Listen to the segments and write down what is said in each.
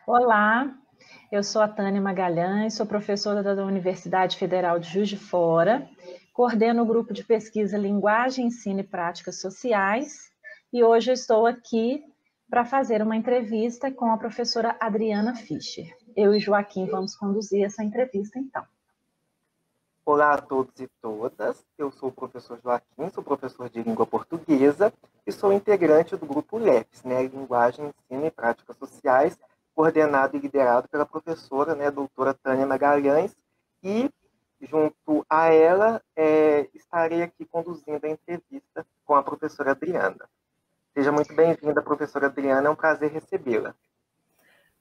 Olá, eu sou a Tânia Magalhães, sou professora da Universidade Federal de Juiz de Fora, coordeno o grupo de pesquisa Linguagem, Ensino e Práticas Sociais e hoje eu estou aqui para fazer uma entrevista com a professora Adriana Fischer. Eu e Joaquim vamos conduzir essa entrevista então. Olá a todos e todas, eu sou o professor Joaquim, sou professor de língua portuguesa e sou integrante do grupo LEPS, Linguagem, Ensino e Práticas Sociais, coordenado e liderado pela professora, doutora Tânia Magalhães, e junto a ela estarei aqui conduzindo a entrevista com a professora Adriana. Seja muito bem-vinda, professora Adriana, é um prazer recebê-la.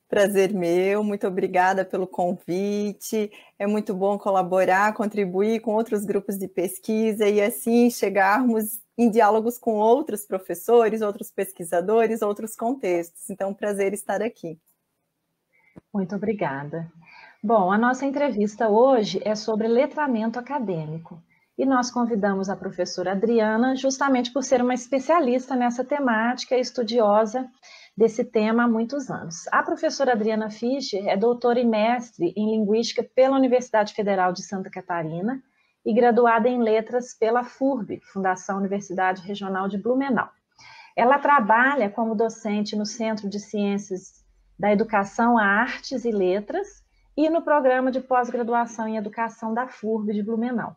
Prazer meu, muito obrigada pelo convite, é muito bom colaborar, contribuir com outros grupos de pesquisa e assim chegarmos em diálogos com outros professores, outros pesquisadores, outros contextos, então prazer estar aqui. Muito obrigada. Bom, a nossa entrevista hoje é sobre letramento acadêmico e nós convidamos a professora Adriana justamente por ser uma especialista nessa temática e estudiosa desse tema há muitos anos. A professora Adriana Fischer é doutora e mestre em Linguística pela Universidade Federal de Santa Catarina e graduada em Letras pela FURB, Fundação Universidade Regional de Blumenau. Ela trabalha como docente no Centro de Ciências da Educação, Artes e Letras e no Programa de Pós-Graduação em Educação da FURB de Blumenau.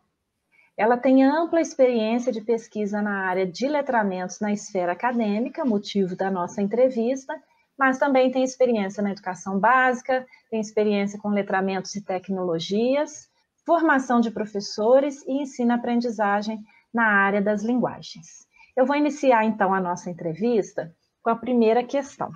Ela tem ampla experiência de pesquisa na área de letramentos na esfera acadêmica, motivo da nossa entrevista, mas também tem experiência na educação básica, tem experiência com letramentos e tecnologias, formação de professores e ensino-aprendizagem na área das linguagens. Eu vou iniciar, então, a nossa entrevista com a primeira questão,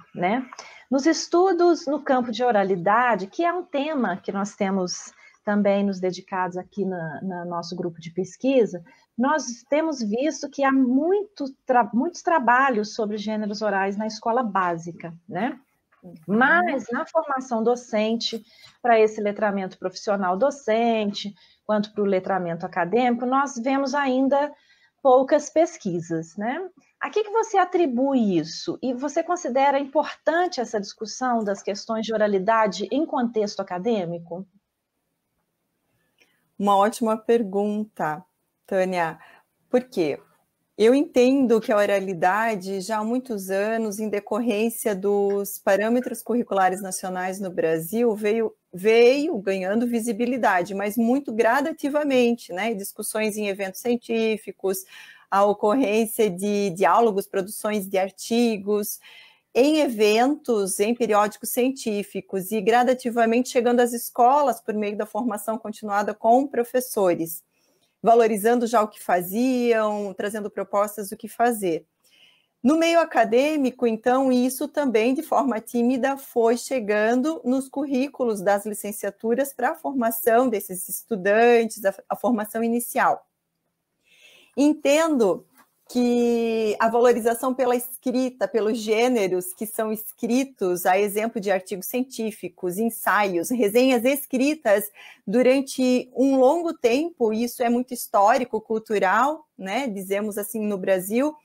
Nos estudos no campo de oralidade, que é um tema que nós temos também nos dedicados aqui no nosso grupo de pesquisa, nós temos visto que há muitos trabalhos sobre gêneros orais na escola básica, Mas na formação docente, para esse letramento profissional docente, quanto para o letramento acadêmico, nós vemos ainda poucas pesquisas, A que você atribui isso? E você considera importante essa discussão das questões de oralidade em contexto acadêmico? Uma ótima pergunta, Tânia. Por quê? Eu entendo que a oralidade, já há muitos anos, em decorrência dos parâmetros curriculares nacionais no Brasil, veio ganhando visibilidade, mas muito gradativamente, Discussões em eventos científicos, a ocorrência de diálogos, produções de artigos, em eventos, em periódicos científicos e gradativamente chegando às escolas por meio da formação continuada com professores, valorizando já o que faziam, trazendo propostas do que fazer. No meio acadêmico, então, isso também, de forma tímida, foi chegando nos currículos das licenciaturas para a formação desses estudantes, a formação inicial. Entendo que a valorização pela escrita, pelos gêneros que são escritos, a exemplo de artigos científicos, ensaios, resenhas escritas durante um longo tempo, isso é muito histórico, cultural, dizemos assim, no Brasil.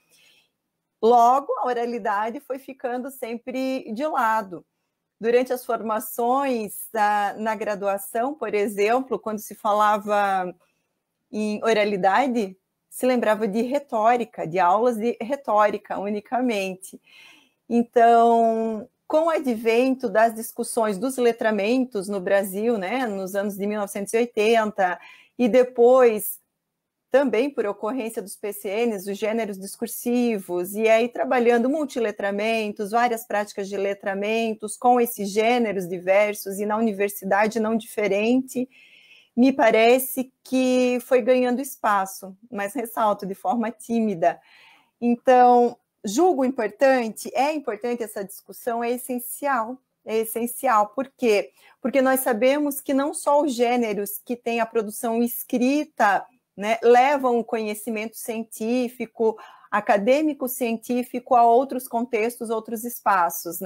Logo, a oralidade foi ficando sempre de lado. Durante as formações na graduação, por exemplo, quando se falava em oralidade, se lembrava de retórica, de aulas de retórica unicamente. Então, com o advento das discussões dos letramentos no Brasil, nos anos de 1980, e depois também por ocorrência dos PCNs, os gêneros discursivos, e aí trabalhando multiletramentos, várias práticas de letramentos com esses gêneros diversos, e na universidade não diferente, me parece que foi ganhando espaço, mas ressalto, de forma tímida. Então, julgo importante, é importante essa discussão, é essencial. Por quê? Porque nós sabemos que não só os gêneros que têm a produção escrita, levam o conhecimento científico, acadêmico-científico a outros contextos, outros espaços,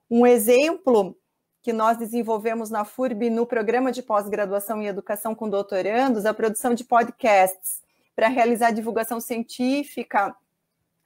Um exemplo que nós desenvolvemos na FURB no programa de pós-graduação em educação com doutorandos, a produção de podcasts para realizar divulgação científica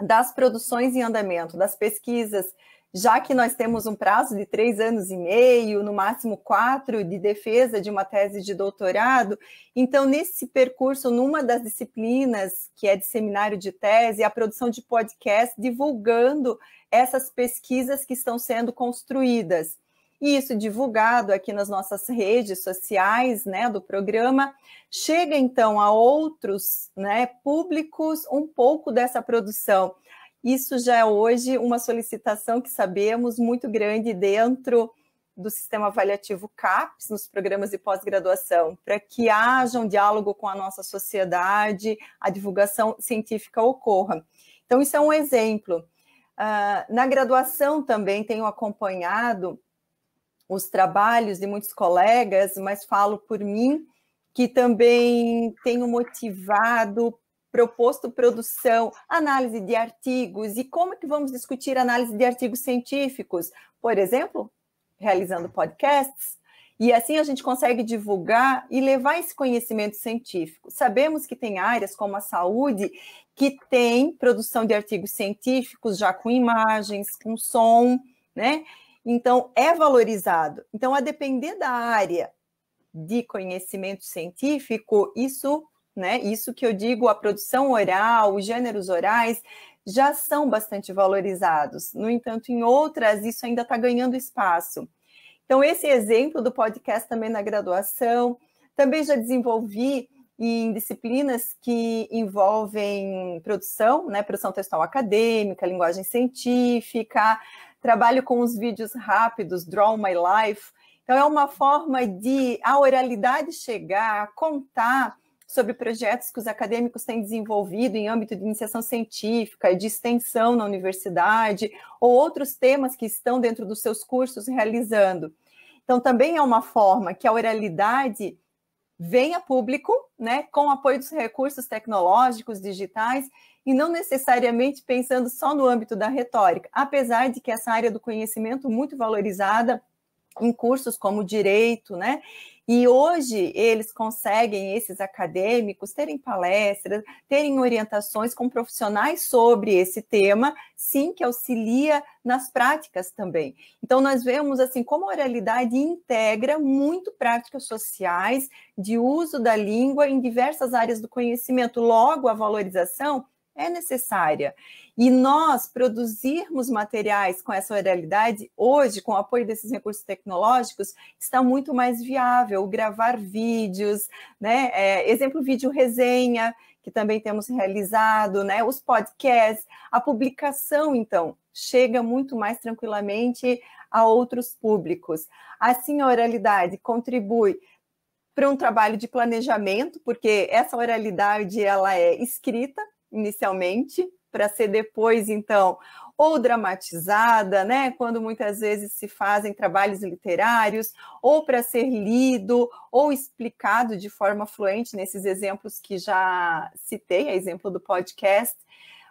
das produções em andamento, das pesquisas, já que nós temos um prazo de 3 anos e meio, no máximo 4, de defesa de uma tese de doutorado. Então, nesse percurso, numa das disciplinas, que é de seminário de tese, a produção de podcast divulgando essas pesquisas que estão sendo construídas. E isso divulgado aqui nas nossas redes sociais, né, do programa, chega então a outros, né, públicos um pouco dessa produção. Isso já é hoje uma solicitação que sabemos muito grande dentro do sistema avaliativo CAPES, nos programas de pós-graduação, para que haja um diálogo com a nossa sociedade, a divulgação científica ocorra. Então, isso é um exemplo. Na graduação também tenho acompanhado os trabalhos de muitos colegas, mas falo por mim, que também tenho motivado, proposto produção, análise de artigos, e como é que vamos discutir análise de artigos científicos? Por exemplo, realizando podcasts, e assim a gente consegue divulgar e levar esse conhecimento científico. Sabemos que tem áreas como a saúde que tem produção de artigos científicos já com imagens, com som, né? Então, é valorizado. Então, a depender da área de conhecimento científico, isso, né, isso que eu digo, a produção oral, os gêneros orais, já são bastante valorizados. No entanto, em outras, isso ainda está ganhando espaço. Então, esse exemplo do podcast também na graduação, também já desenvolvi em disciplinas que envolvem produção, né, produção textual acadêmica, linguagem científica, trabalho com os vídeos rápidos, Draw My Life. Então, é uma forma de a oralidade chegar, contar sobre projetos que os acadêmicos têm desenvolvido em âmbito de iniciação científica, de extensão na universidade, ou outros temas que estão dentro dos seus cursos realizando. Então, também é uma forma que a oralidade venha a público, né, com o apoio dos recursos tecnológicos, digitais, e não necessariamente pensando só no âmbito da retórica, apesar de que essa área do conhecimento muito valorizada em cursos como direito, né? E hoje eles conseguem, esses acadêmicos, terem palestras, terem orientações com profissionais sobre esse tema, sim, que auxilia nas práticas também. Então, nós vemos assim como a oralidade integra muito práticas sociais de uso da língua em diversas áreas do conhecimento. Logo, a valorização é necessária. E nós produzirmos materiais com essa oralidade, hoje, com o apoio desses recursos tecnológicos, está muito mais viável. Gravar vídeos, né? Exemplo, vídeo resenha, que também temos realizado, né? Os podcasts, a publicação, então, chega muito mais tranquilamente a outros públicos. Assim, a oralidade contribui para um trabalho de planejamento, porque essa oralidade ela é escrita, inicialmente, para ser depois, então, ou dramatizada, né, quando muitas vezes se fazem trabalhos literários, ou para ser lido, ou explicado de forma fluente, nesses exemplos que já citei, a exemplo do podcast,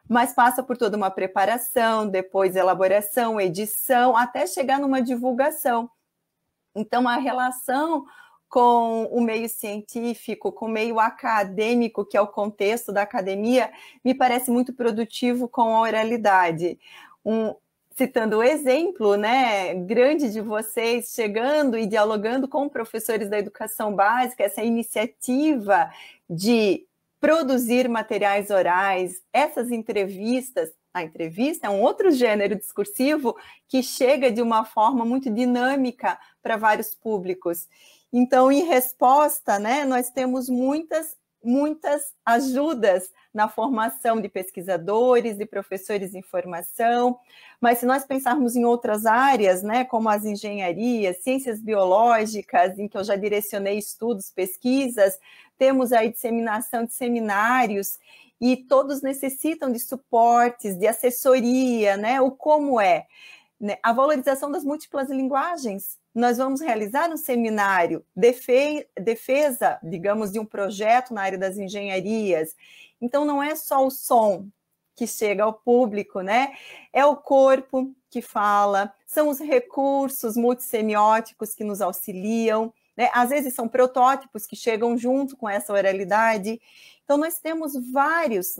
mas passa por toda uma preparação, depois elaboração, edição, até chegar numa divulgação. Então, a relação com o meio científico, com o meio acadêmico, que é o contexto da academia, me parece muito produtivo com a oralidade. Citando o exemplo, né, grande de vocês chegando e dialogando com professores da educação básica, essa iniciativa de produzir materiais orais, essas entrevistas. A entrevista é um outro gênero discursivo que chega de uma forma muito dinâmica para vários públicos. Então, em resposta, né, nós temos muitas ajudas na formação de pesquisadores, de professores em formação, mas se nós pensarmos em outras áreas, né, como as engenharias, ciências biológicas, em que eu já direcionei estudos, pesquisas, temos aí disseminação de seminários, e todos necessitam de suportes, de assessoria, né, o como é. A valorização das múltiplas linguagens. Nós vamos realizar um seminário, defesa, digamos, de um projeto na área das engenharias. Então, não é só o som, que chega ao público, né? É o corpo que fala, são os recursos multissemióticos que nos auxiliam, né? Às vezes são protótipos que chegam junto com essa oralidade. Então, nós temos várias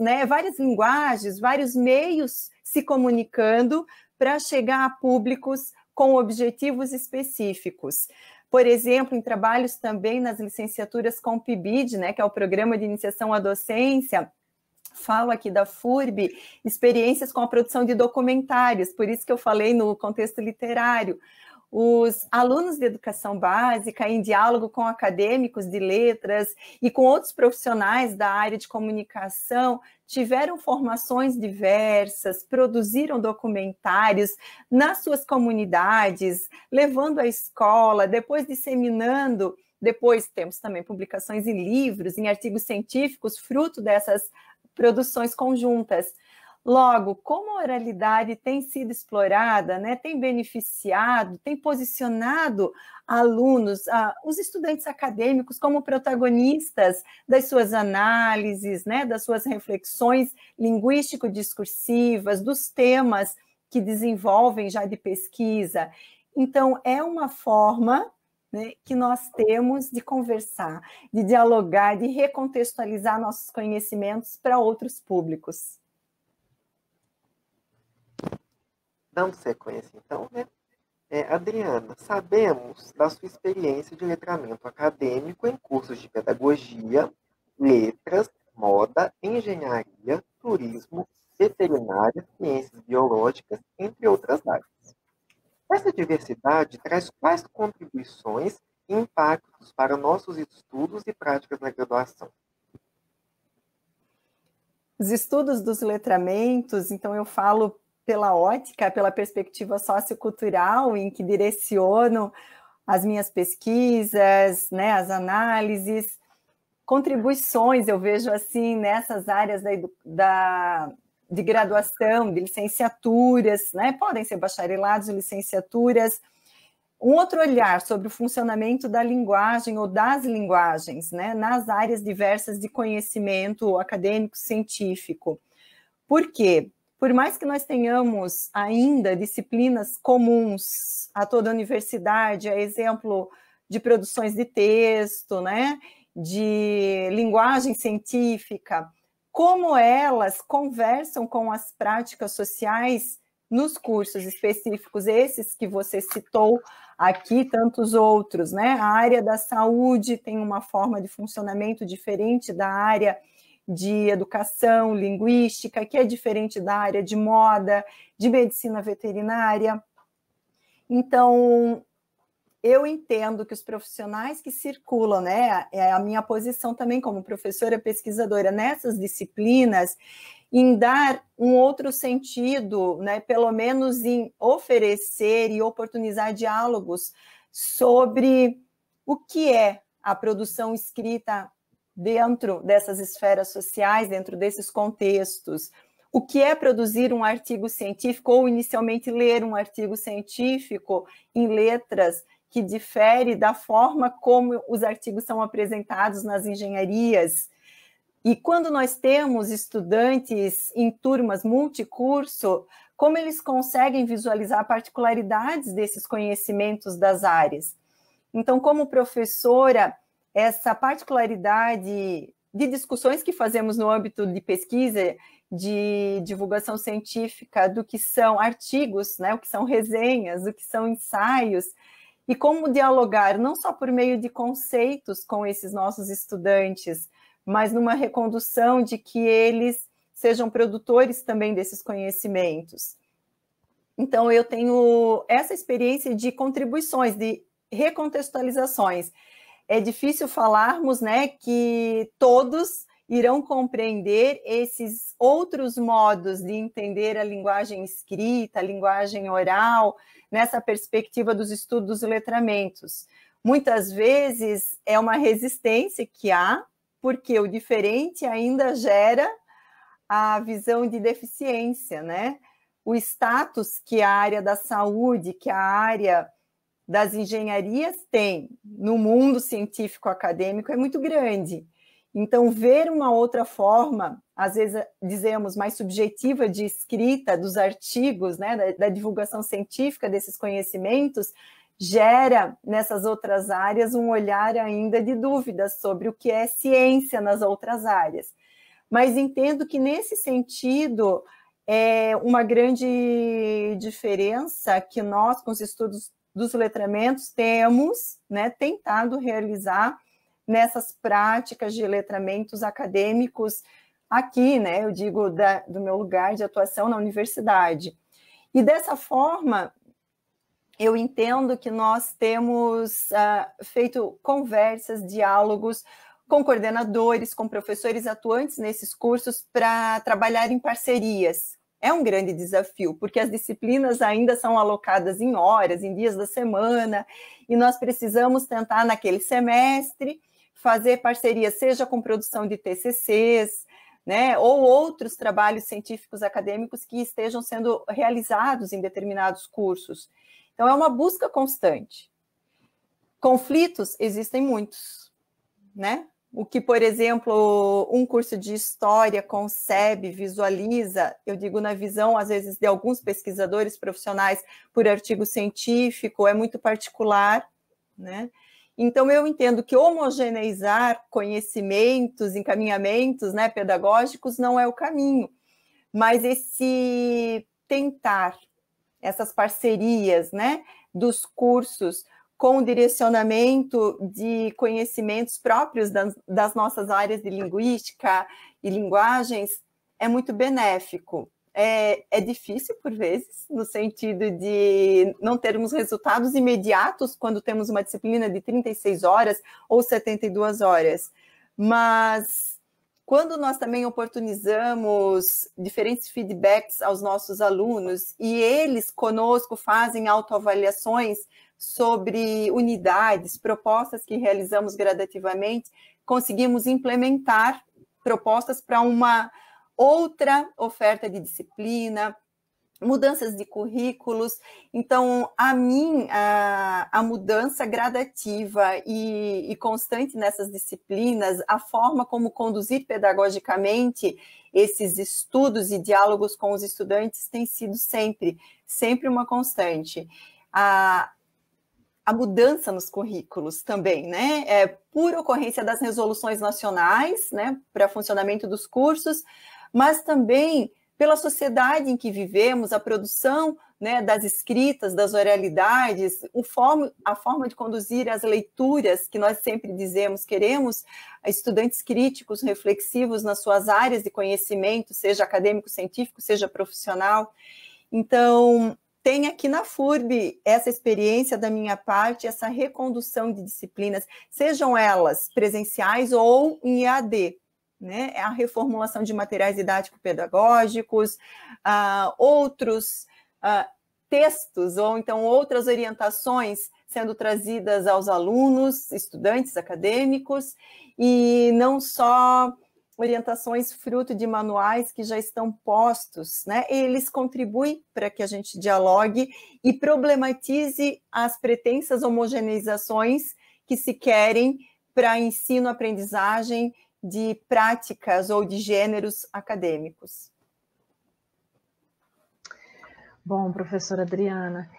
linguagens, vários meios se comunicando para chegar a públicos com objetivos específicos. Por exemplo, em trabalhos também nas licenciaturas com PIBID, né, que é o Programa de Iniciação à Docência, falo aqui da FURB, experiências com a produção de documentários, por isso que eu falei no contexto literário. Os alunos de educação básica, em diálogo com acadêmicos de letras e com outros profissionais da área de comunicação, tiveram formações diversas, produziram documentários nas suas comunidades, levando à escola, depois disseminando. Depois temos também publicações em livros, em artigos científicos, fruto dessas produções conjuntas. Logo, como a oralidade tem sido explorada, né, tem beneficiado, tem posicionado alunos, os estudantes acadêmicos como protagonistas das suas análises, né, das suas reflexões linguístico-discursivas, dos temas que desenvolvem já de pesquisa. Então, é uma forma, né, que nós temos de conversar, de dialogar, de recontextualizar nossos conhecimentos para outros públicos. Dando sequência, então, né? Adriana, sabemos da sua experiência de letramento acadêmico em cursos de pedagogia, letras, moda, engenharia, turismo, veterinária, ciências biológicas, entre outras áreas. Essa diversidade traz quais contribuições e impactos para nossos estudos e práticas na graduação? Os estudos dos letramentos, então eu falo pela ótica, pela perspectiva sociocultural, em que direciono as minhas pesquisas, né, as análises, contribuições, eu vejo assim, nessas áreas de graduação, de licenciaturas, né, podem ser bacharelados e licenciaturas, um outro olhar sobre o funcionamento da linguagem ou das linguagens, né, nas áreas diversas de conhecimento acadêmico, científico. Por quê? Por mais que nós tenhamos ainda disciplinas comuns a toda a universidade, a exemplo de produções de texto, né, de linguagem científica, como elas conversam com as práticas sociais nos cursos específicos, esses que você citou aqui, tantos outros, né? A área da saúde tem uma forma de funcionamento diferente da área de educação linguística, que é diferente da área de moda, de medicina veterinária. Então, eu entendo que os profissionais que circulam, né, é a minha posição também como professora pesquisadora nessas disciplinas, em dar um outro sentido, né, pelo menos em oferecer e oportunizar diálogos sobre o que é a produção escrita dentro dessas esferas sociais, dentro desses contextos. O que é produzir um artigo científico ou inicialmente ler um artigo científico em letras que difere da forma como os artigos são apresentados nas engenharias. E quando nós temos estudantes em turmas multicurso, como eles conseguem visualizar particularidades desses conhecimentos das áreas? Então, como professora, essa particularidade de discussões que fazemos no âmbito de pesquisa, de divulgação científica, do que são artigos, né, o que são resenhas, o que são ensaios, e como dialogar não só por meio de conceitos com esses nossos estudantes, mas numa recondução de que eles sejam produtores também desses conhecimentos. Então, eu tenho essa experiência de contribuições, de recontextualizações. É difícil falarmos, né, que todos irão compreender esses outros modos de entender a linguagem escrita, a linguagem oral, nessa perspectiva dos estudos dos letramentos. Muitas vezes é uma resistência que há, porque o diferente ainda gera a visão de deficiência, né? O status que a área da saúde, que a área das engenharias tem no mundo científico acadêmico é muito grande. Então, ver uma outra forma, às vezes dizemos mais subjetiva de escrita dos artigos, né, da divulgação científica desses conhecimentos, gera nessas outras áreas um olhar ainda de dúvidas sobre o que é ciência nas outras áreas. Mas entendo que, nesse sentido, é uma grande diferença que nós, com os estudos dos letramentos, temos, né, tentado realizar nessas práticas de letramentos acadêmicos aqui, né, eu digo do meu lugar de atuação na universidade. E dessa forma, eu entendo que nós temos feito conversas, diálogos com coordenadores, com professores atuantes nesses cursos para trabalhar em parcerias. É um grande desafio, porque as disciplinas ainda são alocadas em horas, em dias da semana, e nós precisamos tentar, naquele semestre, fazer parcerias, seja com produção de TCCs, né, ou outros trabalhos científicos acadêmicos que estejam sendo realizados em determinados cursos. Então, é uma busca constante. Conflitos existem muitos, né? O que, por exemplo, um curso de história concebe, visualiza, eu digo na visão, às vezes, de alguns pesquisadores profissionais por artigo científico, é muito particular, né? Então, eu entendo que homogeneizar conhecimentos, encaminhamentos, né, pedagógicos não é o caminho, mas esse tentar essas parcerias, né, dos cursos com direcionamento de conhecimentos próprios das nossas áreas de linguística e linguagens é muito benéfico. É difícil, por vezes, no sentido de não termos resultados imediatos quando temos uma disciplina de 36 horas ou 72 horas, mas quando nós também oportunizamos diferentes feedbacks aos nossos alunos e eles conosco fazem autoavaliações sobre unidades, propostas que realizamos gradativamente, conseguimos implementar propostas para uma outra oferta de disciplina, mudanças de currículos. Então, a mudança gradativa e constante nessas disciplinas, a forma como conduzir pedagogicamente esses estudos e diálogos com os estudantes tem sido sempre uma constante. A mudança nos currículos também, né? Por ocorrência das resoluções nacionais, né, para funcionamento dos cursos, mas também pela sociedade em que vivemos, a produção, né, das escritas, das oralidades, a forma de conduzir as leituras, que nós sempre dizemos, queremos estudantes críticos, reflexivos nas suas áreas de conhecimento, seja acadêmico, científico, seja profissional. Então, tem aqui na FURB essa experiência da minha parte, essa recondução de disciplinas, sejam elas presenciais ou em EAD, né? A reformulação de materiais didático-pedagógicos, outros textos, ou então outras orientações sendo trazidas aos alunos, estudantes acadêmicos, e não só orientações fruto de manuais que já estão postos, né? Eles contribuem para que a gente dialogue e problematize as pretensas homogeneizações que se querem para ensino-aprendizagem de práticas ou de gêneros acadêmicos. Bom, professora Adriana,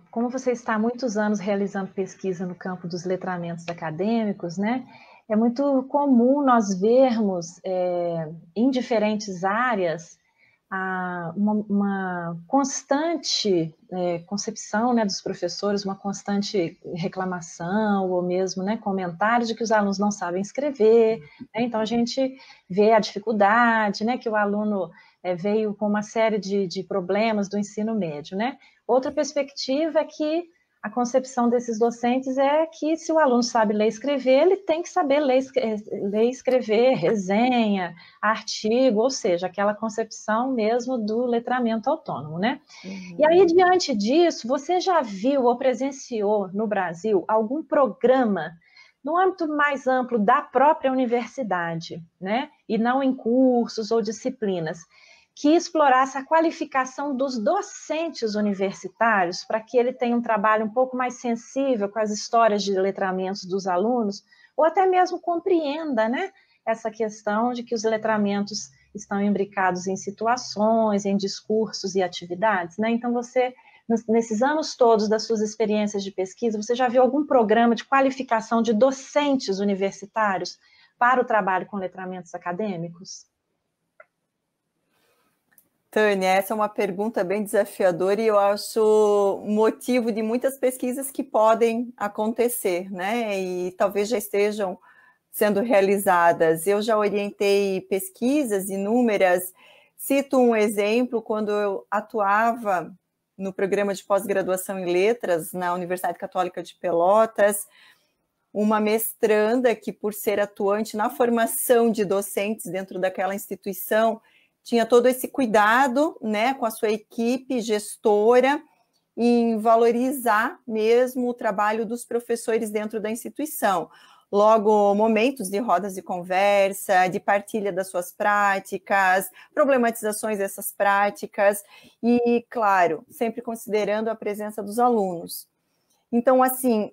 como você está há muitos anos realizando pesquisa no campo dos letramentos acadêmicos, né? É muito comum nós vermos em diferentes áreas uma constante concepção, né, dos professores, uma constante reclamação ou mesmo, né, comentários de que os alunos não sabem escrever, né? Então a gente vê a dificuldade, né, que o aluno veio com uma série de problemas do ensino médio, né? Outra perspectiva é que a concepção desses docentes é que se o aluno sabe ler e escrever, ele tem que saber ler e escrever, resenha, artigo, ou seja, aquela concepção mesmo do letramento autônomo, né? Uhum. E aí, diante disso, você já viu ou presenciou no Brasil algum programa no âmbito mais amplo da própria universidade, né? E não em cursos ou disciplinas, que explorasse a qualificação dos docentes universitários para que ele tenha um trabalho um pouco mais sensível com as histórias de letramentos dos alunos, ou até mesmo compreenda, né, essa questão de que os letramentos estão imbricados em situações, em discursos e atividades, né? Então, você, nesses anos todos das suas experiências de pesquisa, você já viu algum programa de qualificação de docentes universitários para o trabalho com letramentos acadêmicos? Tânia, essa é uma pergunta bem desafiadora e eu acho motivo de muitas pesquisas que podem acontecer, né? E talvez já estejam sendo realizadas. Eu já orientei pesquisas inúmeras. Cito um exemplo, quando eu atuava no programa de pós-graduação em letras na Universidade Católica de Pelotas, uma mestranda que, por ser atuante na formação de docentes dentro daquela instituição, tinha todo esse cuidado, né, com a sua equipe gestora em valorizar mesmo o trabalho dos professores dentro da instituição. Logo, momentos de rodas de conversa, de partilha das suas práticas, problematizações dessas práticas e, claro, sempre considerando a presença dos alunos. Então, assim,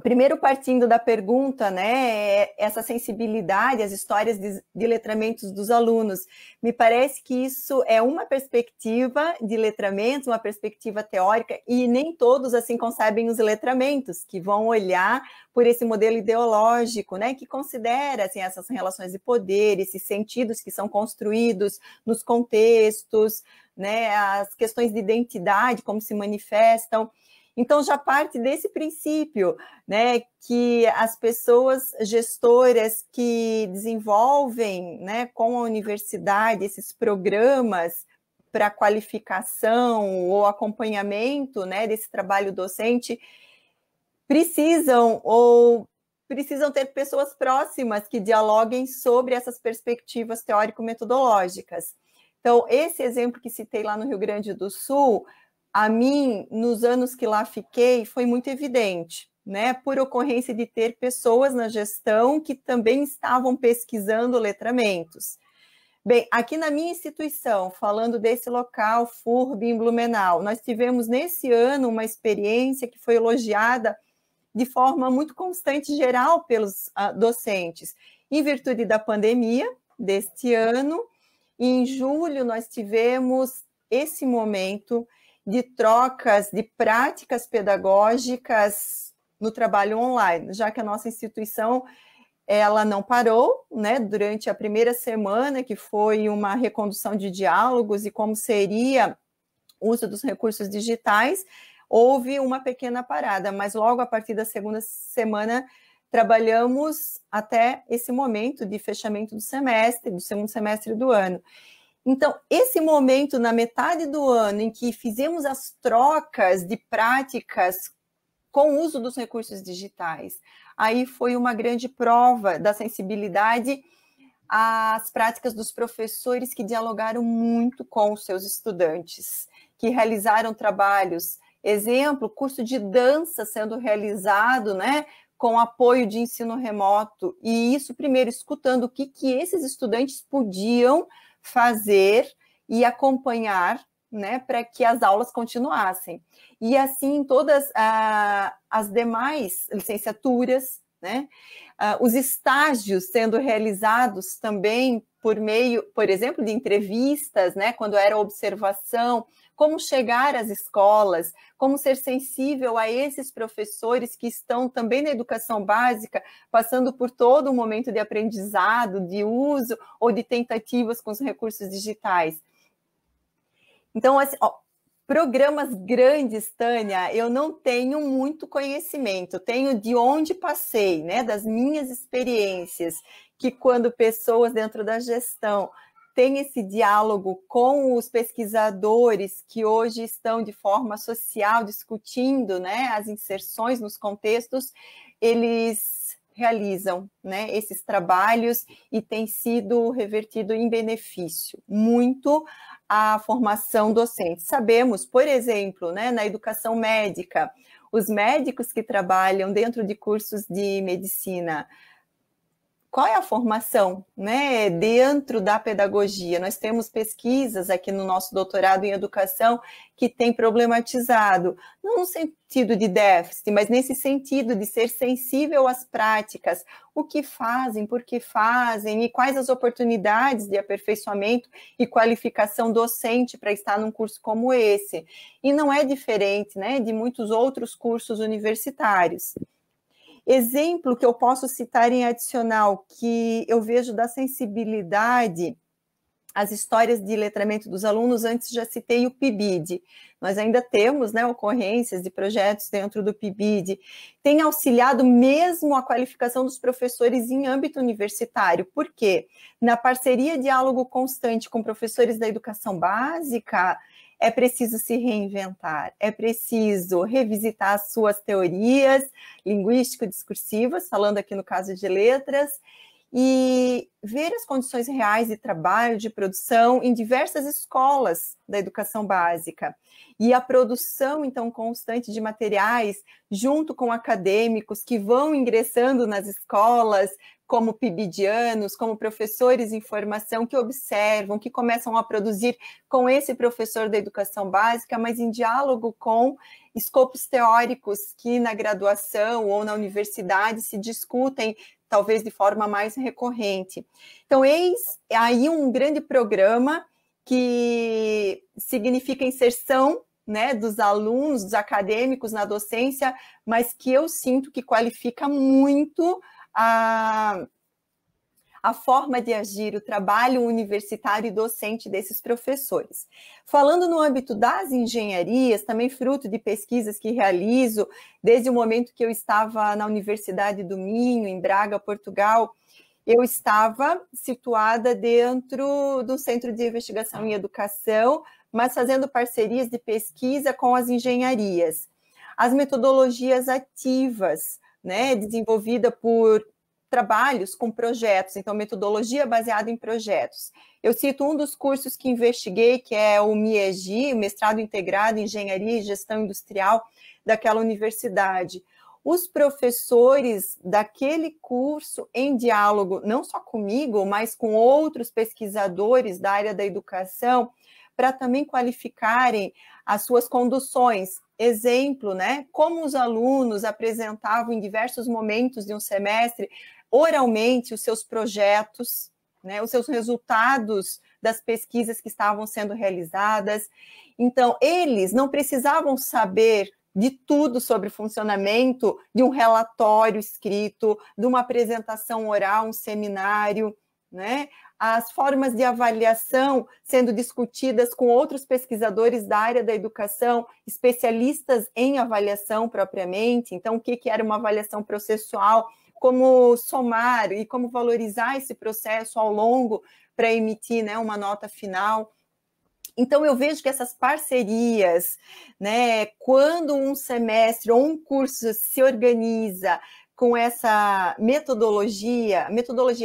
primeiro partindo da pergunta, né, essa sensibilidade, as histórias de letramentos dos alunos, me parece que isso é uma perspectiva de letramentos, uma perspectiva teórica, e nem todos assim concebem os letramentos, que vão olhar por esse modelo ideológico, né, que considera assim, essas relações de poder, esses sentidos que são construídos nos contextos, né, as questões de identidade, como se manifestam. Então, já parte desse princípio, né, que as pessoas gestoras que desenvolvem, né, com a universidade esses programas para qualificação ou acompanhamento, né, desse trabalho docente, precisam ter pessoas próximas que dialoguem sobre essas perspectivas teórico-metodológicas. Então, esse exemplo que citei lá no Rio Grande do Sul, a mim, nos anos que lá fiquei, foi muito evidente, né? Por ocorrência de ter pessoas na gestão que também estavam pesquisando letramentos. Bem, aqui na minha instituição, falando desse local, FURB, em Blumenau, nós tivemos nesse ano uma experiência que foi elogiada de forma muito constante e geral pelos docentes. Em virtude da pandemia deste ano, em julho nós tivemos esse momento de trocas de práticas pedagógicas no trabalho online, já que a nossa instituição ela não parou, né, durante a primeira semana, que foi uma recondução de diálogos e como seria o uso dos recursos digitais, houve uma pequena parada, mas logo a partir da segunda semana trabalhamos até esse momento de fechamento do semestre, do segundo semestre do ano. Então, esse momento, na metade do ano, em que fizemos as trocas de práticas com o uso dos recursos digitais, aí foi uma grande prova da sensibilidade às práticas dos professores que dialogaram muito com os seus estudantes, que realizaram trabalhos, exemplo, curso de dança sendo realizado, né, com apoio de ensino remoto, e isso primeiro escutando o que esses estudantes podiam fazer e acompanhar, né, para que as aulas continuassem. E assim, todas as demais licenciaturas, né, os estágios sendo realizados também por meio, por exemplo, de entrevistas, né, quando era observação, como chegar às escolas, como ser sensível a esses professores que estão também na educação básica, passando por todo um momento de aprendizado, de uso ou de tentativas com os recursos digitais. Então, assim, programas grandes, Tânia, eu não tenho muito conhecimento, tenho de onde passei, né, das minhas experiências, que quando pessoas dentro da gestão têm esse diálogo com os pesquisadores que hoje estão de forma social discutindo, né, as inserções nos contextos, eles realizam, né, esses trabalhos e tem sido revertido em benefício muito à formação docente. Sabemos, por exemplo, né, na educação médica, os médicos que trabalham dentro de cursos de medicina qual é a formação, né, dentro da pedagogia? Nós temos pesquisas aqui no nosso doutorado em educação que tem problematizado, não no sentido de déficit, mas nesse sentido de ser sensível às práticas, o que fazem, por que fazem, e quais as oportunidades de aperfeiçoamento e qualificação docente para estar num curso como esse. E não é diferente, né, de muitos outros cursos universitários. Exemplo que eu posso citar em adicional, que eu vejo da sensibilidade às histórias de letramento dos alunos, antes já citei o PIBID. Nós ainda temos, né, ocorrências de projetos dentro do PIBID. Tem auxiliado mesmo a qualificação dos professores em âmbito universitário. Por quê? Na parceria diálogo constante com professores da educação básica, é preciso se reinventar, é preciso revisitar as suas teorias linguístico-discursivas, falando aqui no caso de letras, e ver as condições reais de trabalho, de produção em diversas escolas da educação básica. E a produção, então, constante de materiais, junto com acadêmicos que vão ingressando nas escolas, como pibidianos, como professores em formação que observam, que começam a produzir com esse professor da educação básica, mas em diálogo com escopos teóricos que na graduação ou na universidade se discutem, talvez de forma mais recorrente. Então, eis aí um grande programa que significa inserção, né, dos alunos, dos acadêmicos na docência, mas que eu sinto que qualifica muito a forma de agir, o trabalho universitário e docente desses professores. Falando no âmbito das engenharias, também fruto de pesquisas que realizo, desde o momento que eu estava na Universidade do Minho, em Braga, Portugal, eu estava situada dentro do Centro de Investigação em Educação, mas fazendo parcerias de pesquisa com as engenharias. As metodologias ativas, né, desenvolvida por trabalhos com projetos, então metodologia baseada em projetos. Eu cito um dos cursos que investiguei, que é o MEG, Mestrado Integrado em Engenharia e Gestão Industrial, daquela universidade. Os professores daquele curso, em diálogo, não só comigo, mas com outros pesquisadores da área da educação, para também qualificarem as suas conduções. Exemplo, né? Como os alunos apresentavam em diversos momentos de um semestre, oralmente, os seus projetos, né? Os seus resultados das pesquisas que estavam sendo realizadas. Então, eles não precisavam saber de tudo sobre o funcionamento de um relatório escrito, de uma apresentação oral, um seminário, né? As formas de avaliação sendo discutidas com outros pesquisadores da área da educação, especialistas em avaliação propriamente. Então, o que era uma avaliação processual, como somar e como valorizar esse processo ao longo para emitir, né, uma nota final. Então, eu vejo que essas parcerias, né, quando um semestre ou um curso se organiza com essa metodologia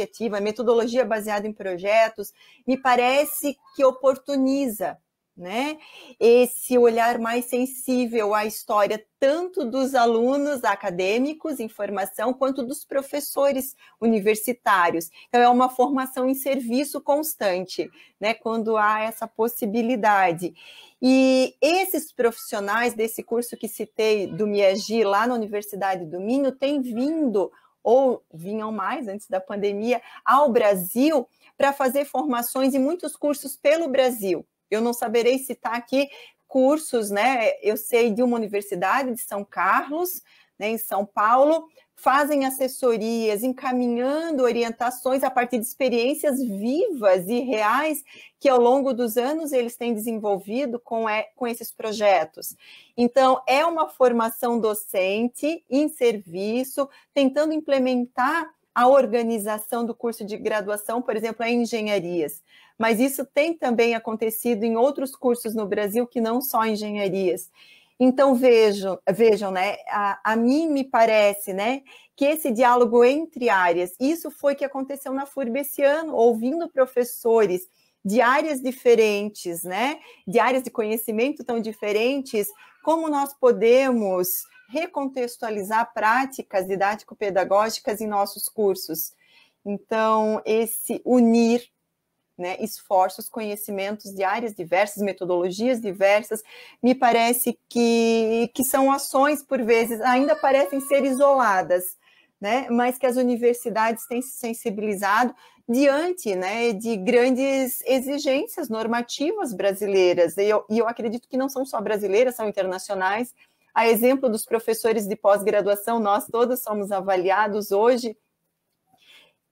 ativa, metodologia baseada em projetos, me parece que oportuniza, né, esse olhar mais sensível à história, tanto dos alunos acadêmicos em formação, quanto dos professores universitários. Então, é uma formação em serviço constante, né, quando há essa possibilidade. E esses profissionais desse curso que citei, do MEG, lá na Universidade do Minho, têm vindo, ou vinham mais antes da pandemia, ao Brasil para fazer formações em muitos cursos pelo Brasil. Eu não saberei citar aqui cursos, né? Eu sei de uma universidade de São Carlos, né, em São Paulo, fazem assessorias, encaminhando orientações a partir de experiências vivas e reais que ao longo dos anos eles têm desenvolvido com esses projetos. Então, é uma formação docente em serviço, tentando implementar a organização do curso de graduação, por exemplo, em engenharias. Mas isso tem também acontecido em outros cursos no Brasil que não só engenharias. Então, vejam, né, a mim me parece, né, que esse diálogo entre áreas, isso foi que aconteceu na FURB esse ano, ouvindo professores de áreas diferentes, né, de áreas de conhecimento tão diferentes, como nós podemos recontextualizar práticas didático-pedagógicas em nossos cursos. Então, esse unir, né, esforços, conhecimentos de áreas diversas, metodologias diversas, me parece que são ações, por vezes, ainda parecem ser isoladas, né, mas que as universidades têm se sensibilizado diante, né, de grandes exigências normativas brasileiras, e eu acredito que não são só brasileiras, são internacionais. A exemplo dos professores de pós-graduação, nós todos somos avaliados hoje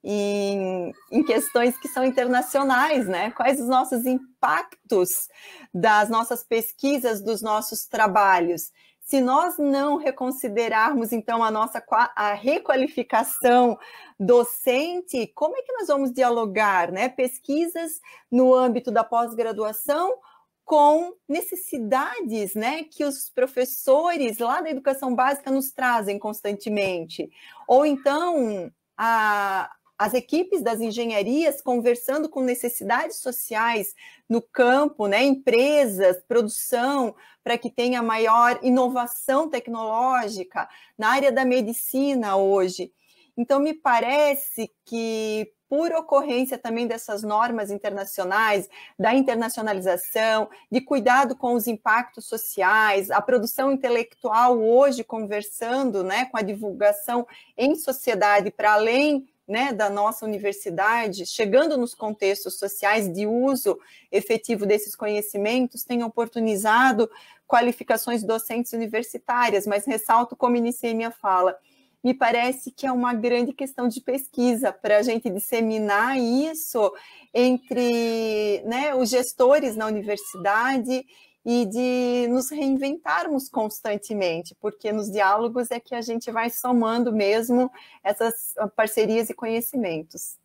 em questões que são internacionais, né? Quais os nossos impactos das nossas pesquisas, dos nossos trabalhos? Se nós não reconsiderarmos, então, a requalificação docente, como é que nós vamos dialogar, né? Pesquisas no âmbito da pós-graduação com necessidades, né, que os professores lá da educação básica nos trazem constantemente. Ou então, as equipes das engenharias conversando com necessidades sociais no campo, né, empresas, produção, para que tenha maior inovação tecnológica na área da medicina hoje. Então, me parece que, por ocorrência também dessas normas internacionais, da internacionalização, de cuidado com os impactos sociais, a produção intelectual hoje conversando, né, com a divulgação em sociedade para além, né, da nossa universidade, chegando nos contextos sociais de uso efetivo desses conhecimentos, tem oportunizado qualificações docentes universitárias, mas ressalto, como iniciei minha fala, me parece que é uma grande questão de pesquisa para a gente disseminar isso entre, né, os gestores na universidade e de nos reinventarmos constantemente, porque nos diálogos é que a gente vai somando mesmo essas parcerias e conhecimentos.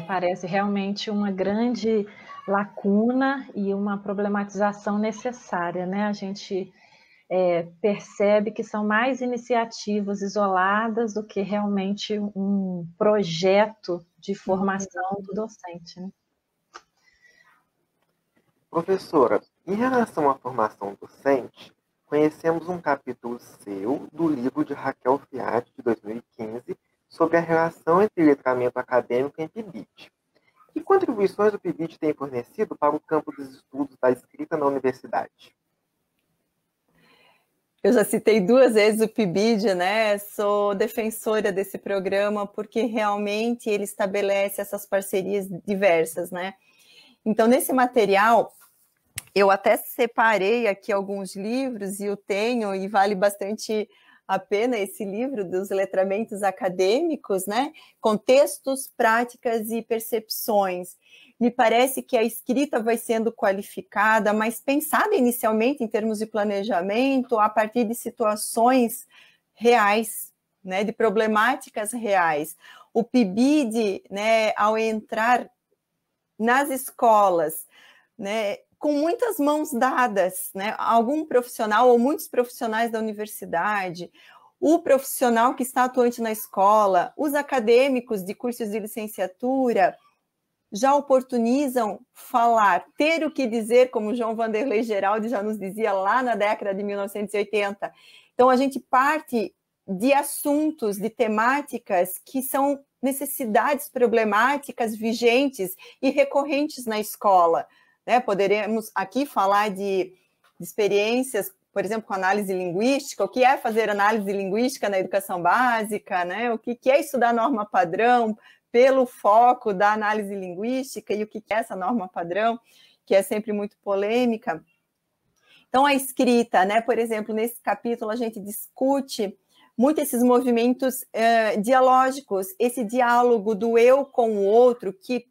Parece realmente uma grande lacuna e uma problematização necessária, né? A gente percebe que são mais iniciativas isoladas do que realmente um projeto de formação do docente, né? Professora, em relação à formação docente, conhecemos um capítulo seu do livro de Raquel Fiat, de 2015, sobre a relação entre letramento acadêmico e PIBID. Que contribuições o PIBID tem fornecido para o campo dos estudos da escrita na universidade? Eu já citei 2 vezes o PIBID, né? Sou defensora desse programa porque realmente ele estabelece essas parcerias diversas, né? Então, nesse material, eu até separei aqui alguns livros e eu tenho, e vale bastante a pena esse livro dos letramentos acadêmicos, né? Contextos, práticas e percepções. Me parece que a escrita vai sendo qualificada, mas pensada inicialmente em termos de planejamento, a partir de situações reais, né? De problemáticas reais. O PIBID, né, ao entrar nas escolas, né, com muitas mãos dadas, né? Algum profissional ou muitos profissionais da universidade, o profissional que está atuante na escola, os acadêmicos de cursos de licenciatura, já oportunizam falar, ter o que dizer, como João Vanderlei Geraldi já nos dizia lá na década de 1980. Então, a gente parte de assuntos, de temáticas que são necessidades problemáticas vigentes e recorrentes na escola, né? Poderemos aqui falar de experiências, por exemplo, com análise linguística, o que é fazer análise linguística na educação básica, né? O que é estudar norma padrão pelo foco da análise linguística e o que é essa norma padrão, que é sempre muito polêmica. Então, a escrita, né? Por exemplo, nesse capítulo a gente discute muito esses movimentos dialógicos, esse diálogo do eu com o outro, que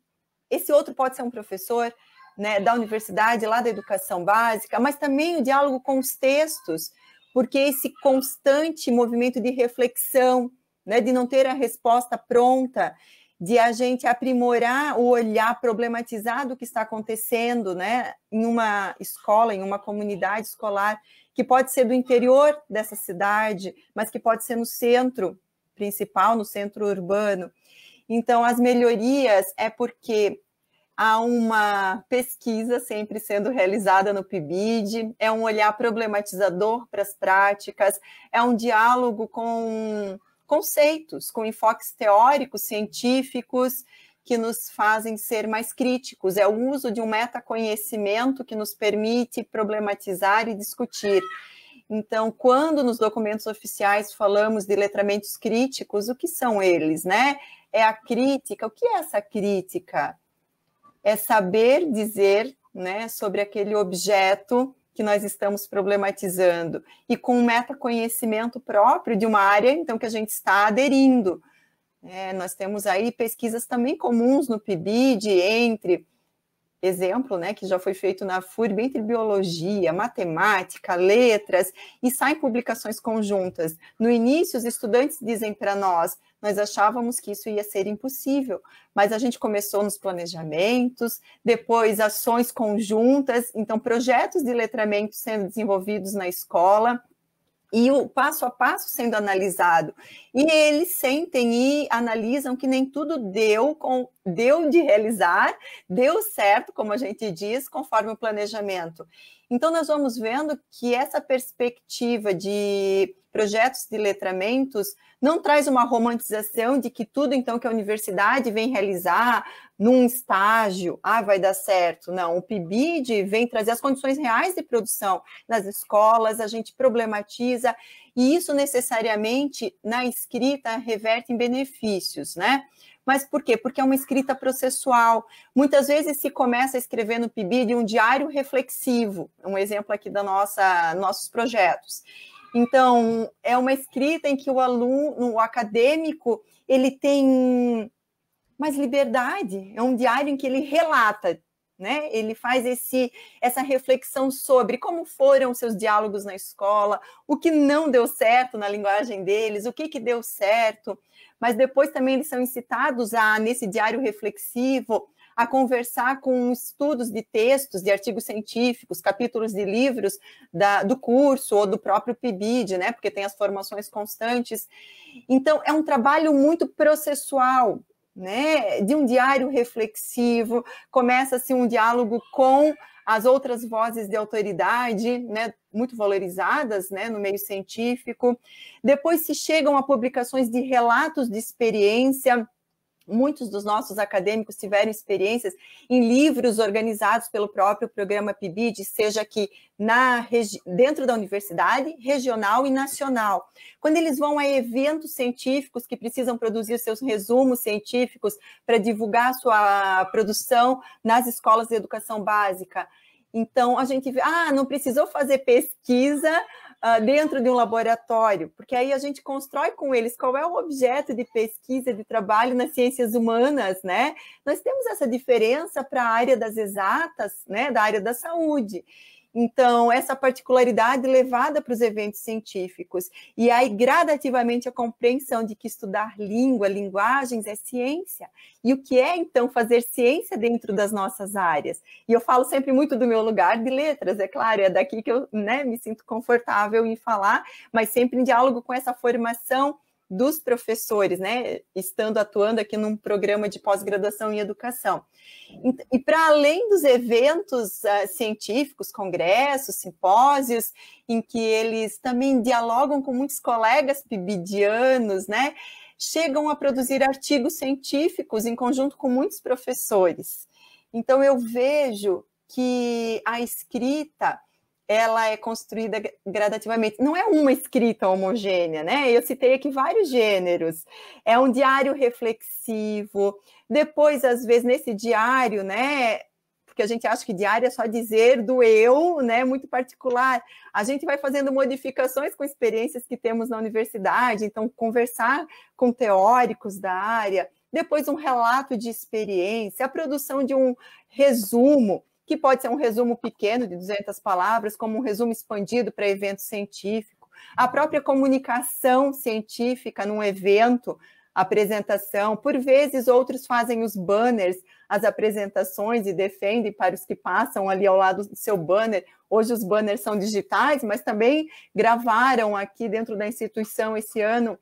esse outro pode ser um professor, né, da universidade, lá da educação básica, mas também o diálogo com os textos, porque esse constante movimento de reflexão, né, de não ter a resposta pronta, de a gente aprimorar o olhar, problematizar do que está acontecendo, né, em uma escola, em uma comunidade escolar, que pode ser do interior dessa cidade, mas que pode ser no centro principal, no centro urbano. Então, as melhorias é porque há uma pesquisa sempre sendo realizada no PIBID, é um olhar problematizador para as práticas, é um diálogo com conceitos, com enfoques teóricos, científicos, que nos fazem ser mais críticos. É o uso de um metaconhecimento que nos permite problematizar e discutir. Então, quando nos documentos oficiais falamos de letramentos críticos, o que são eles, né? É a crítica. O que é essa crítica? É saber dizer, né, sobre aquele objeto que nós estamos problematizando e com um metaconhecimento próprio de uma área, então, que a gente está aderindo. Nós temos aí pesquisas também comuns no PIBID entre, exemplo, né, que já foi feito na FURB, entre biologia, matemática, letras, e saem publicações conjuntas. No início, os estudantes dizem para nós achávamos que isso ia ser impossível, mas a gente começou nos planejamentos, depois ações conjuntas, então projetos de letramento sendo desenvolvidos na escola, e o passo a passo sendo analisado. E eles sentem e analisam que nem tudo deu de realizar, deu certo, como a gente diz, conforme o planejamento. Então, nós vamos vendo que essa perspectiva de projetos de letramentos não traz uma romantização de que tudo, então, que a universidade vem realizar num estágio, vai dar certo. Não, o PIBID vem trazer as condições reais de produção nas escolas, a gente problematiza, e isso necessariamente, na escrita, reverte em benefícios, né? Mas por quê? Porque é uma escrita processual. Muitas vezes se começa a escrever no PIBID um diário reflexivo, um exemplo aqui da nossos projetos. Então, é uma escrita em que o aluno, o acadêmico, ele tem mais liberdade, é um diário em que ele relata, né? Ele faz essa reflexão sobre como foram os seus diálogos na escola, o que não deu certo na linguagem deles, o que deu certo, mas depois também eles são incitados nesse diário reflexivo, a conversar com estudos de textos, de artigos científicos, capítulos de livros do curso ou do próprio PIBID, né? Porque tem as formações constantes. Então, é um trabalho muito processual, né? De um diário reflexivo, começa-se um diálogo com as outras vozes de autoridade, né, muito valorizadas, né, no meio científico. Depois se chegam a publicações de relatos de experiência. Muitos dos nossos acadêmicos tiveram experiências em livros organizados pelo próprio programa PIBID, seja aqui dentro da universidade, regional e nacional. Quando eles vão a eventos científicos que precisam produzir seus resumos científicos para divulgar sua produção nas escolas de educação básica, então a gente vê, não precisou fazer pesquisa dentro de um laboratório, porque aí a gente constrói com eles qual é o objeto de pesquisa, de trabalho nas ciências humanas, né? Nós temos essa diferença para a área das exatas, né, da área da saúde. Então, essa particularidade levada para os eventos científicos, e aí gradativamente a compreensão de que estudar linguagens é ciência, e o que é, então, fazer ciência dentro das nossas áreas. E eu falo sempre muito do meu lugar de letras, é claro, é daqui que eu, né, me sinto confortável em falar, mas sempre em diálogo com essa formação dos professores, né, atuando aqui num programa de pós-graduação em educação. E para além dos eventos científicos, congressos, simpósios, em que eles também dialogam com muitos colegas pibidianos, né, chegam a produzir artigos científicos em conjunto com muitos professores. Então, eu vejo que a escrita, ela é construída gradativamente. Não é uma escrita homogênea, né? Eu citei aqui vários gêneros. É um diário reflexivo. Depois, às vezes, nesse diário, né? Porque a gente acha que diário é só dizer do eu, né? Muito particular. A gente vai fazendo modificações com experiências que temos na universidade. Então, conversar com teóricos da área. Depois, um relato de experiência. A produção de um resumo, que pode ser um resumo pequeno de 200 palavras, como um resumo expandido para evento científico. A própria comunicação científica num evento, apresentação. Por vezes, outros fazem os banners, as apresentações e defendem para os que passam ali ao lado do seu banner. Hoje os banners são digitais, mas também gravaram aqui dentro da instituição esse ano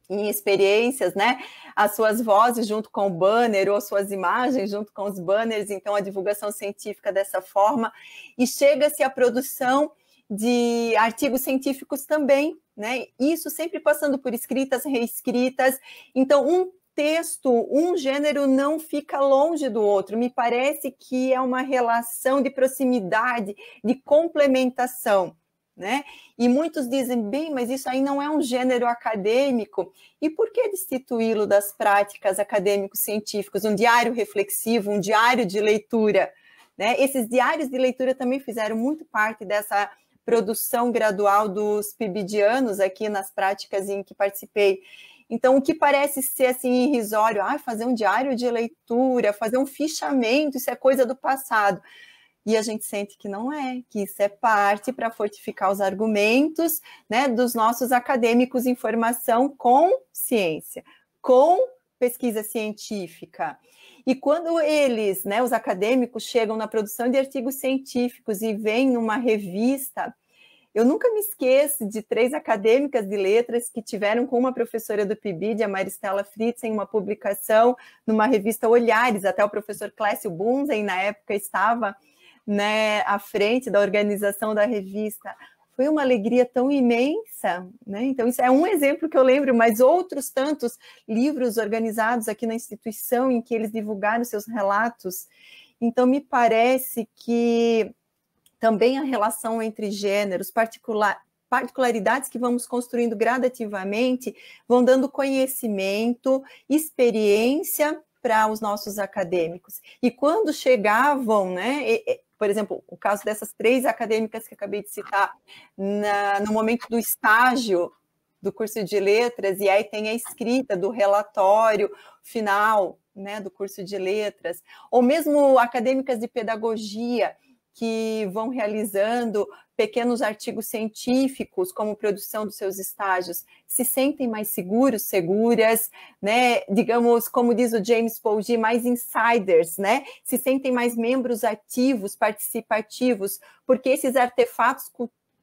em experiências, né, as suas vozes junto com o banner ou as suas imagens junto com os banners, então a divulgação científica dessa forma, e chega-se à produção de artigos científicos também, né? Isso sempre passando por escritas, reescritas. Então, um texto, um gênero não fica longe do outro. Me parece que é uma relação de proximidade, de complementação, né? E muitos dizem, bem, mas isso aí não é um gênero acadêmico. E por que destituí-lo das práticas acadêmicos científicos? Um diário reflexivo, um diário de leitura, né? Esses diários de leitura também fizeram muito parte dessa produção gradual dos PIBidianos aqui nas práticas em que participei. Então, o que parece ser assim irrisório, fazer um diário de leitura, fazer um fichamento, isso é coisa do passado. E a gente sente que não é, que isso é parte para fortificar os argumentos, né, dos nossos acadêmicos em formação com ciência, com pesquisa científica. E quando eles, né, os acadêmicos, chegam na produção de artigos científicos e vêm numa revista, eu nunca me esqueço de 3 acadêmicas de letras que tiveram com uma professora do PIBID, a Maristela Fritzen, uma publicação numa revista Olhares, até o professor Clécio Bunzen, na época, estava, né, à frente da organização da revista. Foi uma alegria tão imensa, né? Então, isso é um exemplo que eu lembro, mas outros tantos livros organizados aqui na instituição em que eles divulgaram seus relatos. Então, me parece que também a relação entre gêneros, particularidades que vamos construindo gradativamente, vão dando conhecimento, experiência para os nossos acadêmicos. E quando chegavam, né, por exemplo, o caso dessas 3 acadêmicas que acabei de citar, no momento do estágio do curso de letras, e aí tem a escrita do relatório final, né, do curso de letras, ou mesmo acadêmicas de pedagogia, que vão realizando pequenos artigos científicos como produção dos seus estágios, se sentem mais seguros, seguras, né? Digamos, como diz o James Paul G, mais insiders, né? Se sentem mais membros ativos, participativos, porque esses artefatos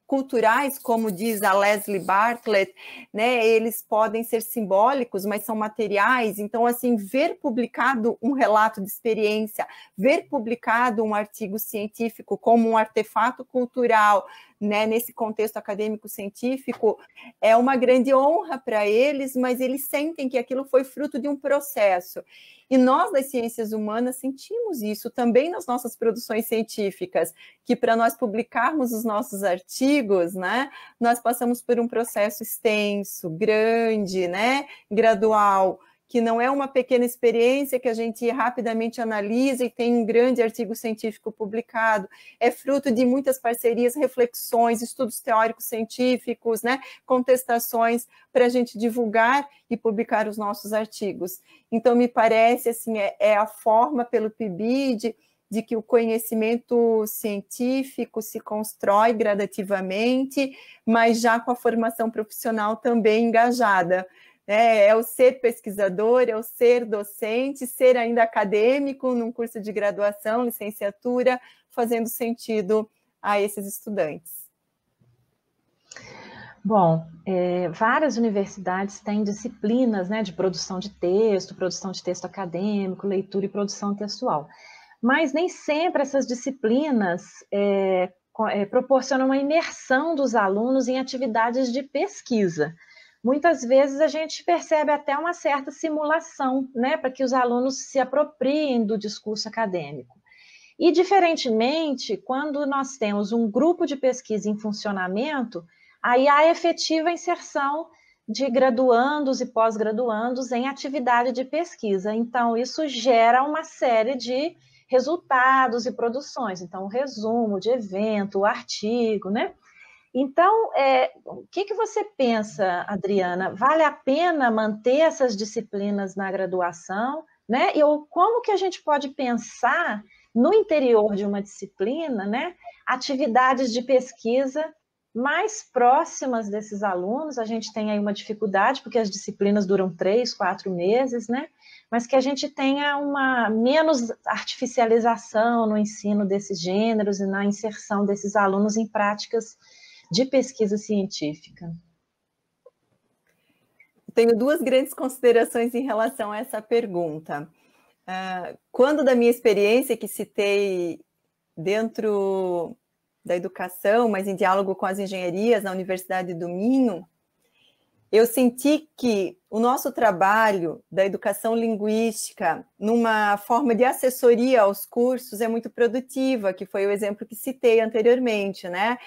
culturais, como diz a Leslie Bartlett, né, eles podem ser simbólicos, mas são materiais. Então, assim, ver publicado um relato de experiência, ver publicado um artigo científico como um artefato cultural, né, nesse contexto acadêmico-científico, é uma grande honra para eles, mas eles sentem que aquilo foi fruto de um processo. E nós, das ciências humanas, sentimos isso também nas nossas produções científicas, que para nós publicarmos os nossos artigos, né, nós passamos por um processo extenso, grande, né, gradual, que não é uma pequena experiência que a gente rapidamente analisa e tem um grande artigo científico publicado, é fruto de muitas parcerias, reflexões, estudos teóricos científicos, né, contestações para a gente divulgar e publicar os nossos artigos. Então, me parece, assim, é a forma pelo PIBID de que o conhecimento científico se constrói gradativamente, mas já com a formação profissional também engajada. É o ser pesquisador, é o ser docente, ser ainda acadêmico num curso de graduação, licenciatura, fazendo sentido a esses estudantes. Bom, várias universidades têm disciplinas, né, de produção de texto acadêmico, leitura e produção textual. Mas nem sempre essas disciplinas proporcionam uma imersão dos alunos em atividades de pesquisa. Muitas vezes a gente percebe até uma certa simulação, né, para que os alunos se apropriem do discurso acadêmico. E, diferentemente, quando nós temos um grupo de pesquisa em funcionamento, aí há efetiva inserção de graduandos e pós-graduandos em atividade de pesquisa. Então, isso gera uma série de resultados e produções. Então, o resumo de evento, o artigo, né? Então, o que você pensa, Adriana? Vale a pena manter essas disciplinas na graduação, né? Ou como que a gente pode pensar no interior de uma disciplina, né? Atividades de pesquisa mais próximas desses alunos. A gente tem aí uma dificuldade, porque as disciplinas duram 3, 4 meses, né? Mas que a gente tenha uma menos artificialização no ensino desses gêneros e na inserção desses alunos em práticas de pesquisa científica. Tenho 2 grandes considerações em relação a essa pergunta. Quando da minha experiência que citei dentro da educação, mas em diálogo com as engenharias na Universidade do Minho, eu senti que o nosso trabalho da educação linguística, numa forma de assessoria aos cursos, é muito produtiva, que foi o exemplo que citei anteriormente, né?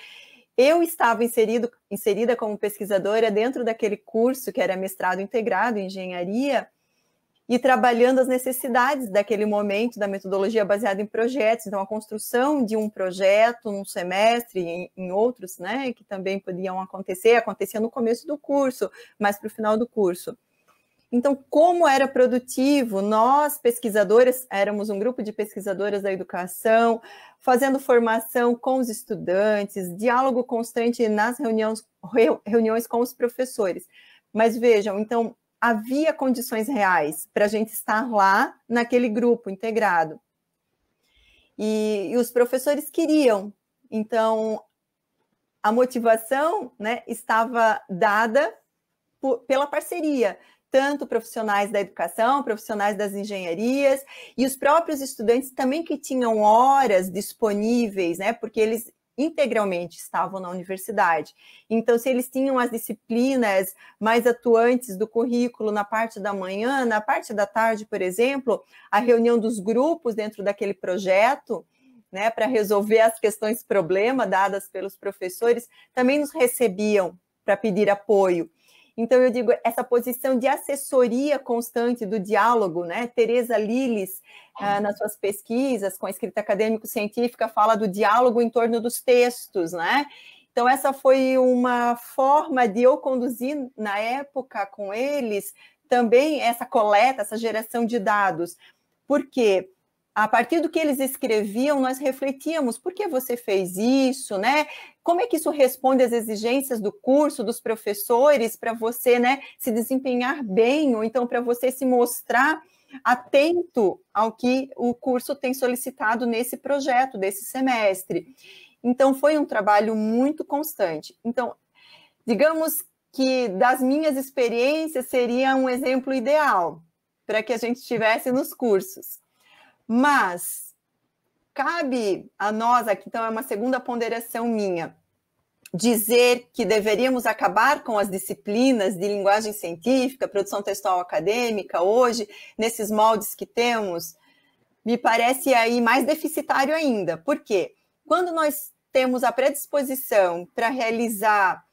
Eu estava inserida como pesquisadora dentro daquele curso, que era mestrado integrado em engenharia, e trabalhando as necessidades daquele momento da metodologia baseada em projetos. Então, a construção de um projeto num semestre, em outros, né, que também podiam acontecia no começo do curso, mas para o final do curso. Então, como era produtivo, nós, pesquisadoras, éramos um grupo de pesquisadoras da educação, fazendo formação com os estudantes, diálogo constante nas reuniões com os professores. Mas vejam, então, havia condições reais para a gente estar lá naquele grupo integrado. E os professores queriam. Então, a motivação, né, estava dada pela parceria, tanto profissionais da educação, profissionais das engenharias, e os próprios estudantes também que tinham horas disponíveis, né, porque eles integralmente estavam na universidade. Então, se eles tinham as disciplinas mais atuantes do currículo na parte da manhã, na parte da tarde, por exemplo, a reunião dos grupos dentro daquele projeto, né, para resolver as questões problema dadas pelos professores, também nos recebiam para pedir apoio. Então, eu digo, essa posição de assessoria constante do diálogo, né? Teresa Liles, nas suas pesquisas com a escrita acadêmico-científica, fala do diálogo em torno dos textos, né? Então, essa foi uma forma de eu conduzir, na época, com eles, também essa coleta, essa geração de dados. Por quê? A partir do que eles escreviam, nós refletíamos, por que você fez isso, né? Como é que isso responde às exigências do curso, dos professores, para você, né, se desempenhar bem, ou então para você se mostrar atento ao que o curso tem solicitado nesse projeto, desse semestre. Então, foi um trabalho muito constante. Então, digamos que das minhas experiências seria um exemplo ideal para que a gente tivesse nos cursos. Mas cabe a nós, aqui então é uma segunda ponderação minha, dizer que deveríamos acabar com as disciplinas de linguagem científica, produção textual acadêmica, hoje, nesses moldes que temos, me parece aí mais deficitário ainda. Por quê? Quando nós temos a predisposição para realizar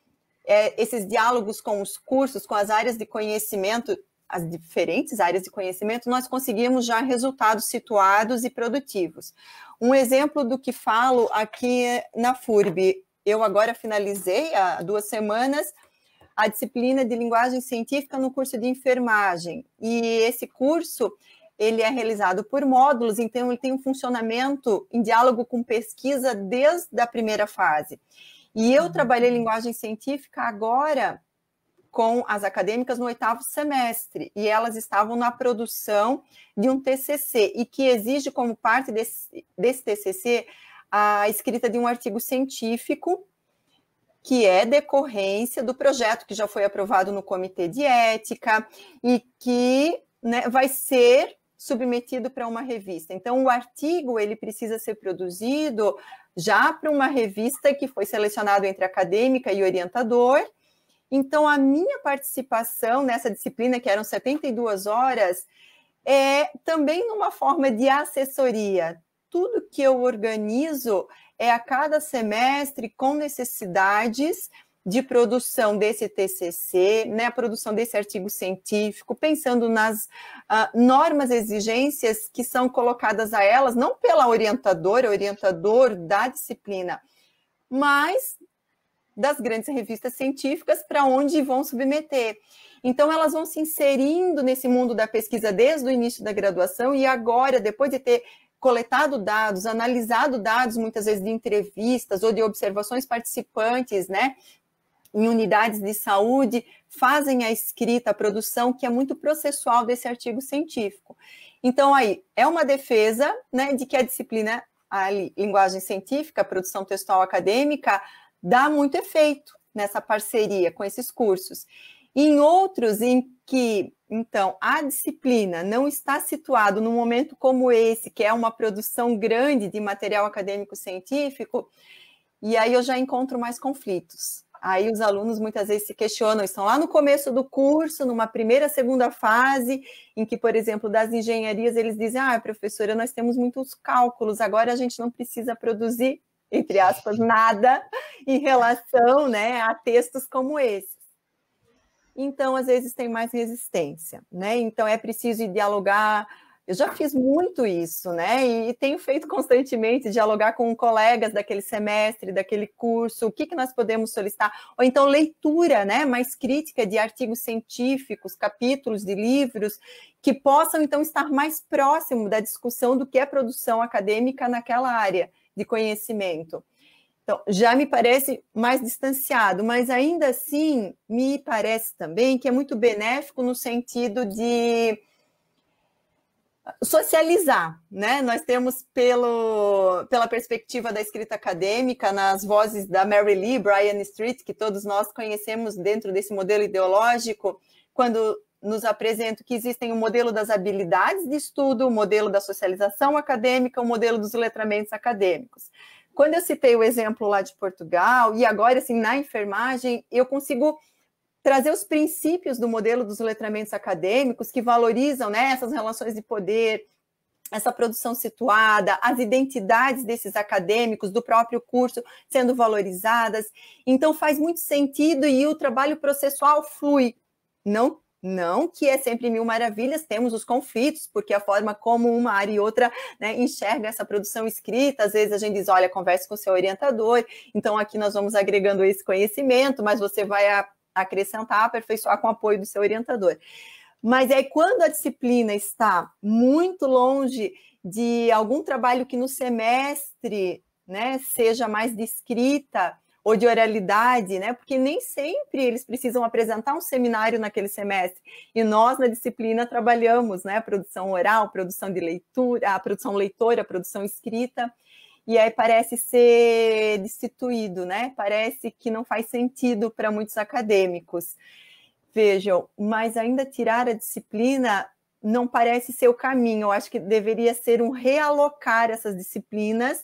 esses diálogos com os cursos, com as áreas de conhecimento, as diferentes áreas de conhecimento, nós conseguimos já resultados situados e produtivos. Um exemplo do que falo aqui na FURB, eu agora finalizei há 2 semanas a disciplina de linguagem científica no curso de enfermagem, e esse curso, ele é realizado por módulos, então ele tem um funcionamento em diálogo com pesquisa desde a primeira fase. E eu trabalhei linguagem científica agora com as acadêmicas no 8º semestre, e elas estavam na produção de um TCC, e que exige como parte desse TCC a escrita de um artigo científico, que é decorrência do projeto que já foi aprovado no Comitê de Ética, e que, né, vai ser submetido para uma revista. Então, o artigo ele precisa ser produzido já para uma revista que foi selecionado entre acadêmica e orientador. Então, a minha participação nessa disciplina, que eram 72 horas, é também numa forma de assessoria. Tudo que eu organizo é a cada semestre com necessidades de produção desse TCC, né, a produção desse artigo científico, pensando nas normas e exigências que são colocadas a elas, não pela orientador da disciplina, mas das grandes revistas científicas para onde vão submeter. Então, elas vão se inserindo nesse mundo da pesquisa desde o início da graduação, e agora, depois de ter coletado dados, analisado dados, muitas vezes de entrevistas ou de observações participantes, né, em unidades de saúde, fazem a escrita, a produção, que é muito processual desse artigo científico. Então, aí, é uma defesa, né, de que a disciplina, a linguagem científica, a produção textual acadêmica, dá muito efeito nessa parceria com esses cursos. E em outros em que, então, a disciplina não está situada num momento como esse, que é uma produção grande de material acadêmico científico, e aí eu já encontro mais conflitos. Aí os alunos muitas vezes se questionam, estão lá no começo do curso, numa primeira, segunda fase, em que, por exemplo, das engenharias, eles dizem, professora, nós temos muitos cálculos, agora a gente não precisa produzir, entre aspas, nada em relação, né, a textos como esses. Então, às vezes, tem mais resistência, né? Então, é preciso dialogar. Eu já fiz muito isso, né? E tenho feito constantemente, dialogar com colegas daquele semestre, daquele curso, o que nós podemos solicitar. Ou então, leitura, né? Mais crítica de artigos científicos, capítulos de livros, que possam, então, estar mais próximo da discussão do que é produção acadêmica naquela área de conhecimento. Então, já me parece mais distanciado, mas ainda assim, me parece também que é muito benéfico no sentido de socializar, né? Nós temos, pela perspectiva da escrita acadêmica, nas vozes da Mary Lee, Brian Street, que todos nós conhecemos dentro desse modelo ideológico, quando nos apresento que existem o modelo das habilidades de estudo, o modelo da socialização acadêmica, o modelo dos letramentos acadêmicos. Quando eu citei o exemplo lá de Portugal, e agora, assim, na enfermagem, eu consigo trazer os princípios do modelo dos letramentos acadêmicos que valorizam, né, essas relações de poder, essa produção situada, as identidades desses acadêmicos, do próprio curso sendo valorizadas. Então, faz muito sentido e o trabalho processual flui. Não que é sempre mil maravilhas, temos os conflitos, porque a forma como uma área e outra, né, enxerga essa produção escrita, às vezes a gente diz, olha, converse com o seu orientador, então aqui nós vamos agregando esse conhecimento, mas você vai acrescentar, aperfeiçoar com o apoio do seu orientador. Mas aí quando a disciplina está muito longe de algum trabalho que no semestre, né, seja mais de escrita, ou de oralidade, né? Porque nem sempre eles precisam apresentar um seminário naquele semestre. E nós, na disciplina, trabalhamos, né? Produção oral, produção de leitura, a produção leitora, a produção escrita. E aí parece ser destituído, né? Parece que não faz sentido para muitos acadêmicos. Vejam, mas ainda tirar a disciplina não parece ser o caminho. Eu acho que deveria ser um realocar essas disciplinas,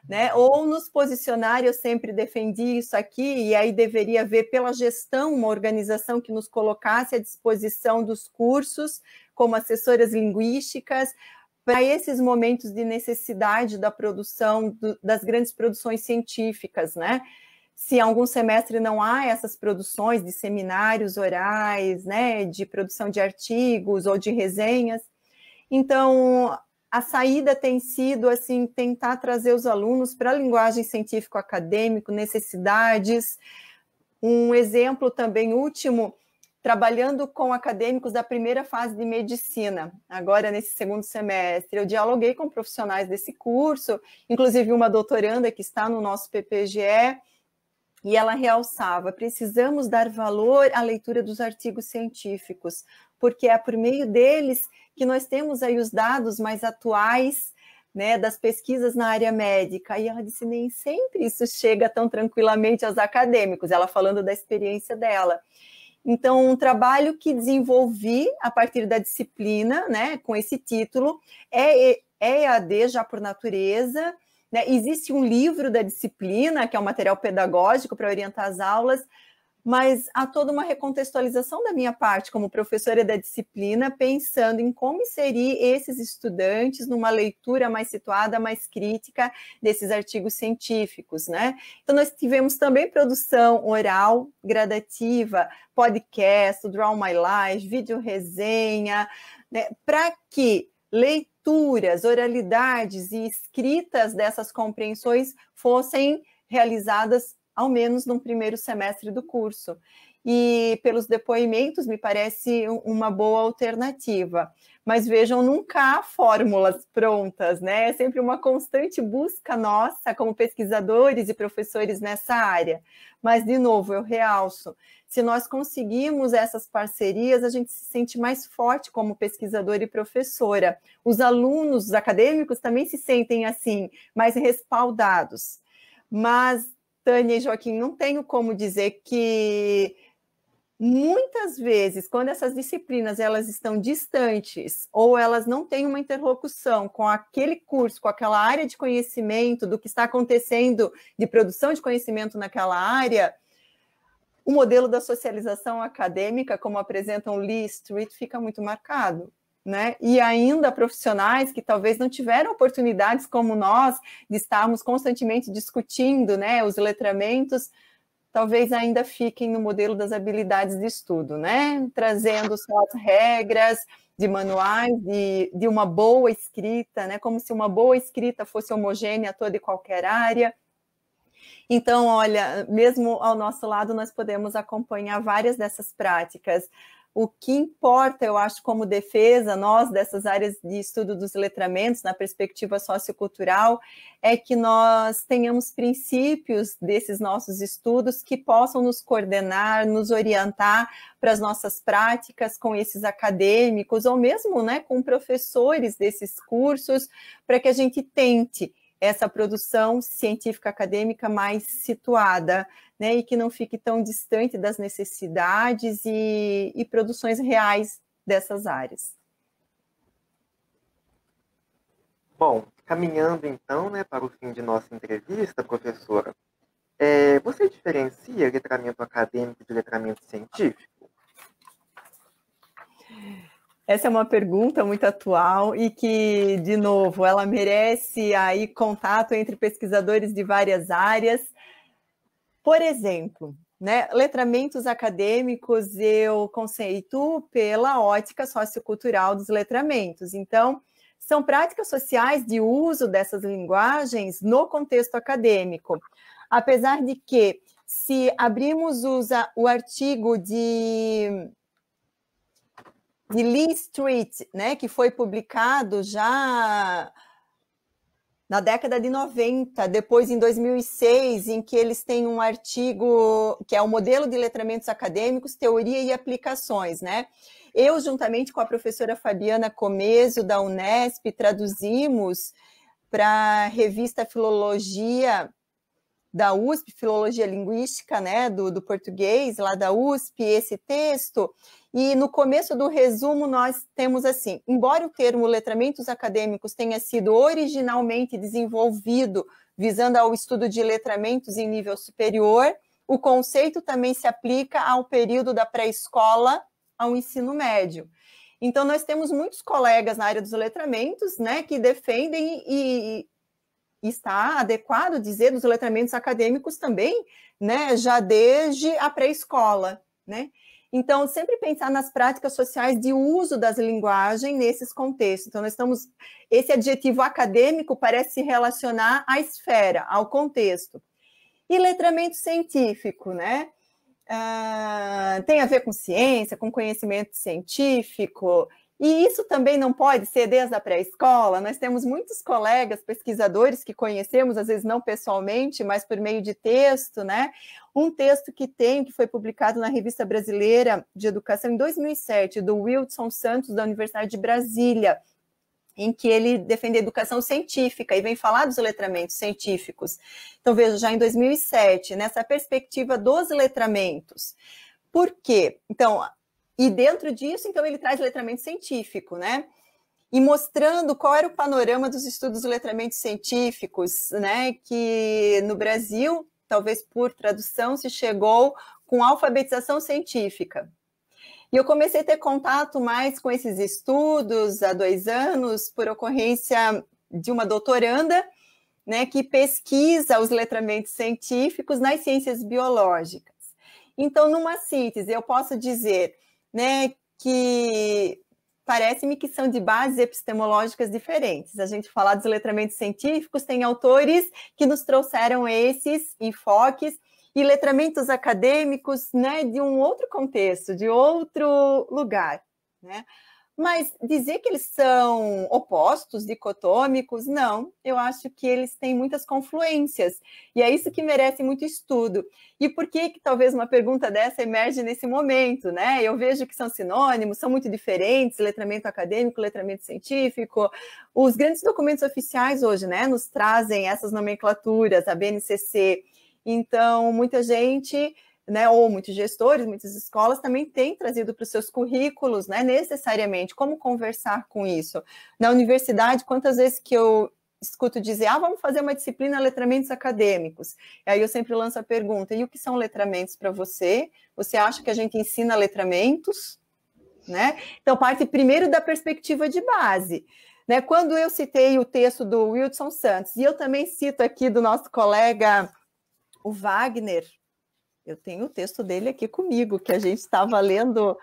né? Ou nos posicionar, eu sempre defendi isso aqui, e aí deveria haver pela gestão uma organização que nos colocasse à disposição dos cursos, como assessoras linguísticas, para esses momentos de necessidade da produção, das grandes produções científicas, né? Se em algum semestre não há essas produções de seminários orais, né, de produção de artigos ou de resenhas, então a saída tem sido, assim, tentar trazer os alunos para a linguagem científico-acadêmico, necessidades. Um exemplo também último, trabalhando com acadêmicos da primeira fase de medicina, agora nesse segundo semestre. Eu dialoguei com profissionais desse curso, inclusive uma doutoranda que está no nosso PPGE, e ela realçava, precisamos dar valor à leitura dos artigos científicos, porque é por meio deles que nós temos aí os dados mais atuais, né, das pesquisas na área médica. E ela disse, nem sempre isso chega tão tranquilamente aos acadêmicos, ela falando da experiência dela. Então, um trabalho que desenvolvi a partir da disciplina, né, com esse título, é EAD já por natureza, né? Existe um livro da disciplina, que é um material pedagógico para orientar as aulas, mas há toda uma recontextualização da minha parte como professora da disciplina, pensando em como inserir esses estudantes numa leitura mais situada, mais crítica desses artigos científicos, né? Então, nós tivemos também produção oral, gradativa, podcast, Draw My Life, vídeo resenha, né? Para que leituras, oralidades e escritas dessas compreensões fossem realizadas ao menos no primeiro semestre do curso. E pelos depoimentos, me parece uma boa alternativa. Mas vejam, nunca há fórmulas prontas, né? É sempre uma constante busca nossa, como pesquisadores e professores nessa área. Mas, de novo, eu realço, se nós conseguimos essas parcerias, a gente se sente mais forte como pesquisador e professora. Os alunos, os acadêmicos também se sentem assim, mais respaldados. Mas Tânia e Joaquim, não tenho como dizer que muitas vezes, quando essas disciplinas elas estão distantes ou elas não têm uma interlocução com aquele curso, com aquela área de conhecimento, do que está acontecendo de produção de conhecimento naquela área, o modelo da socialização acadêmica, como apresentam Lee e Street, fica muito marcado, né? E ainda profissionais que talvez não tiveram oportunidades como nós de estarmos constantemente discutindo, né, os letramentos, talvez ainda fiquem no modelo das habilidades de estudo, né? Trazendo só as regras de manuais, de uma boa escrita, né? Como se uma boa escrita fosse homogênea a toda e qualquer área. Então, olha, mesmo ao nosso lado, nós podemos acompanhar várias dessas práticas. O que importa, eu acho, como defesa, nós, dessas áreas de estudo dos letramentos, na perspectiva sociocultural, é que nós tenhamos princípios desses nossos estudos que possam nos coordenar, nos orientar para as nossas práticas com esses acadêmicos, ou mesmo, né, com professores desses cursos, para que a gente tente essa produção científica acadêmica mais situada, né, e que não fique tão distante das necessidades e produções reais dessas áreas. Bom, caminhando então, né, para o fim de nossa entrevista, professora, você diferencia letramento acadêmico de letramento científico? Essa é uma pergunta muito atual e que, de novo, ela merece aí contato entre pesquisadores de várias áreas. Por exemplo, né, letramentos acadêmicos eu conceituo pela ótica sociocultural dos letramentos. Então, são práticas sociais de uso dessas linguagens no contexto acadêmico. Apesar de que, se abrirmos o artigo de Lee Street, né, que foi publicado já na década de 90, depois em 2006, em que eles têm um artigo que é o Modelo de Letramentos Acadêmicos, Teoria e Aplicações, né? Eu, juntamente com a professora Fabiana Comeso, da Unesp, traduzimos para a revista Filologia da USP, Filologia Linguística, né, do português, lá da USP, esse texto, e no começo do resumo nós temos assim: embora o termo letramentos acadêmicos tenha sido originalmente desenvolvido visando ao estudo de letramentos em nível superior, o conceito também se aplica ao período da pré-escola ao ensino médio. Então, nós temos muitos colegas na área dos letramentos, né, que defendem e está adequado dizer dos letramentos acadêmicos também, né, já desde a pré-escola, né? Então, sempre pensar nas práticas sociais de uso das linguagens nesses contextos. Então, nós estamos... Esse adjetivo acadêmico parece se relacionar à esfera, ao contexto. E letramento científico, né? Tem a ver com ciência, com conhecimento científico... E isso também não pode ser desde a pré-escola. Nós temos muitos colegas pesquisadores que conhecemos, às vezes não pessoalmente, mas por meio de texto, né? Um texto que foi publicado na Revista Brasileira de Educação em 2007, do Wilson Santos, da Universidade de Brasília, em que ele defende a educação científica e vem falar dos letramentos científicos. Então, veja, já em 2007, nessa perspectiva dos letramentos. Por quê? Então... E dentro disso, então, ele traz letramento científico, né? E mostrando qual era o panorama dos estudos de letramentos científicos, né? Que no Brasil, talvez por tradução, se chegou com alfabetização científica. E eu comecei a ter contato mais com esses estudos há 2 anos, por ocorrência de uma doutoranda, né? Que pesquisa os letramentos científicos nas ciências biológicas. Então, numa síntese, eu posso dizer... né, que parece-me que são de bases epistemológicas diferentes. A gente falar dos letramentos científicos, tem autores que nos trouxeram esses enfoques, e letramentos acadêmicos, né, de um outro contexto, de outro lugar, né? Mas dizer que eles são opostos, dicotômicos, não. Eu acho que eles têm muitas confluências. E é isso que merece muito estudo. E por que talvez uma pergunta dessa emerge nesse momento, né? Eu vejo que são sinônimos, são muito diferentes, letramento acadêmico, letramento científico. Os grandes documentos oficiais hoje, né, nos trazem essas nomenclaturas, a BNCC. Então, muita gente né, ou muitos gestores, muitas escolas também têm trazido para os seus currículos, né, necessariamente, como conversar com isso. Na universidade, quantas vezes que eu escuto dizer, vamos fazer uma disciplina letramentos acadêmicos. E aí eu sempre lanço a pergunta, e o que são letramentos para você? Você acha que a gente ensina letramentos? Né? Então, parte primeiro da perspectiva de base. Né? Quando eu citei o texto do Wildson Santos, e eu também cito aqui do nosso colega, o Wagner, eu tenho o texto dele aqui comigo, que a gente estava lendo,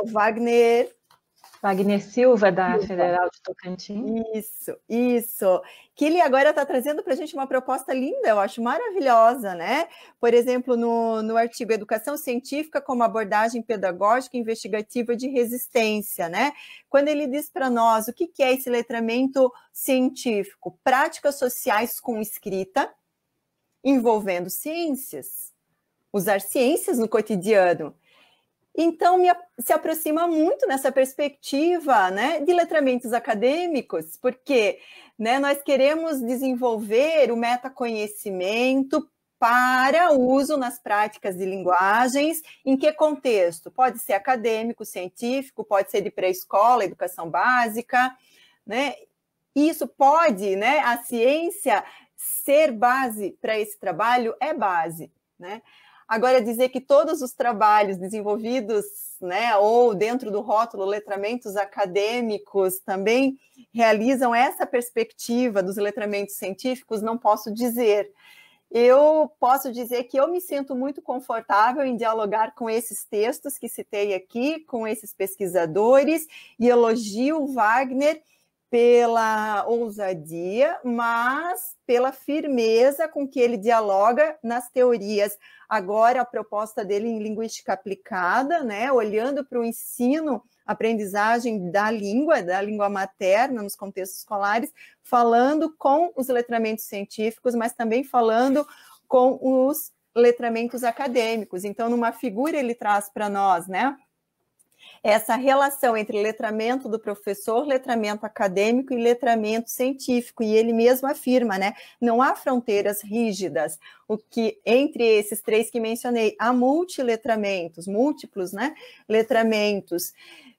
o Wagner Silva, da Federal de Tocantins. Isso. Que ele agora está trazendo para a gente uma proposta linda, eu acho maravilhosa, né? Por exemplo, no artigo Educação Científica como abordagem pedagógica e investigativa de resistência, né? Quando ele diz para nós o que é esse letramento científico, práticas sociais com escrita, envolvendo ciências, usar ciências no cotidiano. Então, se aproxima muito nessa perspectiva, né, de letramentos acadêmicos, porque, né, nós queremos desenvolver o metaconhecimento para uso nas práticas de linguagens. Em que contexto? Pode ser acadêmico, científico, pode ser de pré-escola, educação básica, né? Isso pode, né, a ciência ser base para esse trabalho, é base, né? Agora, dizer que todos os trabalhos desenvolvidos, né, ou dentro do rótulo letramentos acadêmicos também realizam essa perspectiva dos letramentos científicos, não posso dizer. Eu posso dizer que eu me sinto muito confortável em dialogar com esses textos que citei aqui, com esses pesquisadores, e elogio o Wagner pela ousadia, mas pela firmeza com que ele dialoga nas teorias. Agora, a proposta dele em linguística aplicada, né, olhando para o ensino, aprendizagem da língua materna nos contextos escolares, falando com os letramentos científicos, mas também falando com os letramentos acadêmicos. Então, numa figura ele traz para nós, né, essa relação entre letramento do professor, letramento acadêmico e letramento científico, e ele mesmo afirma, né, não há fronteiras rígidas, o que entre esses três que mencionei, há multiletramentos, múltiplos, né, letramentos.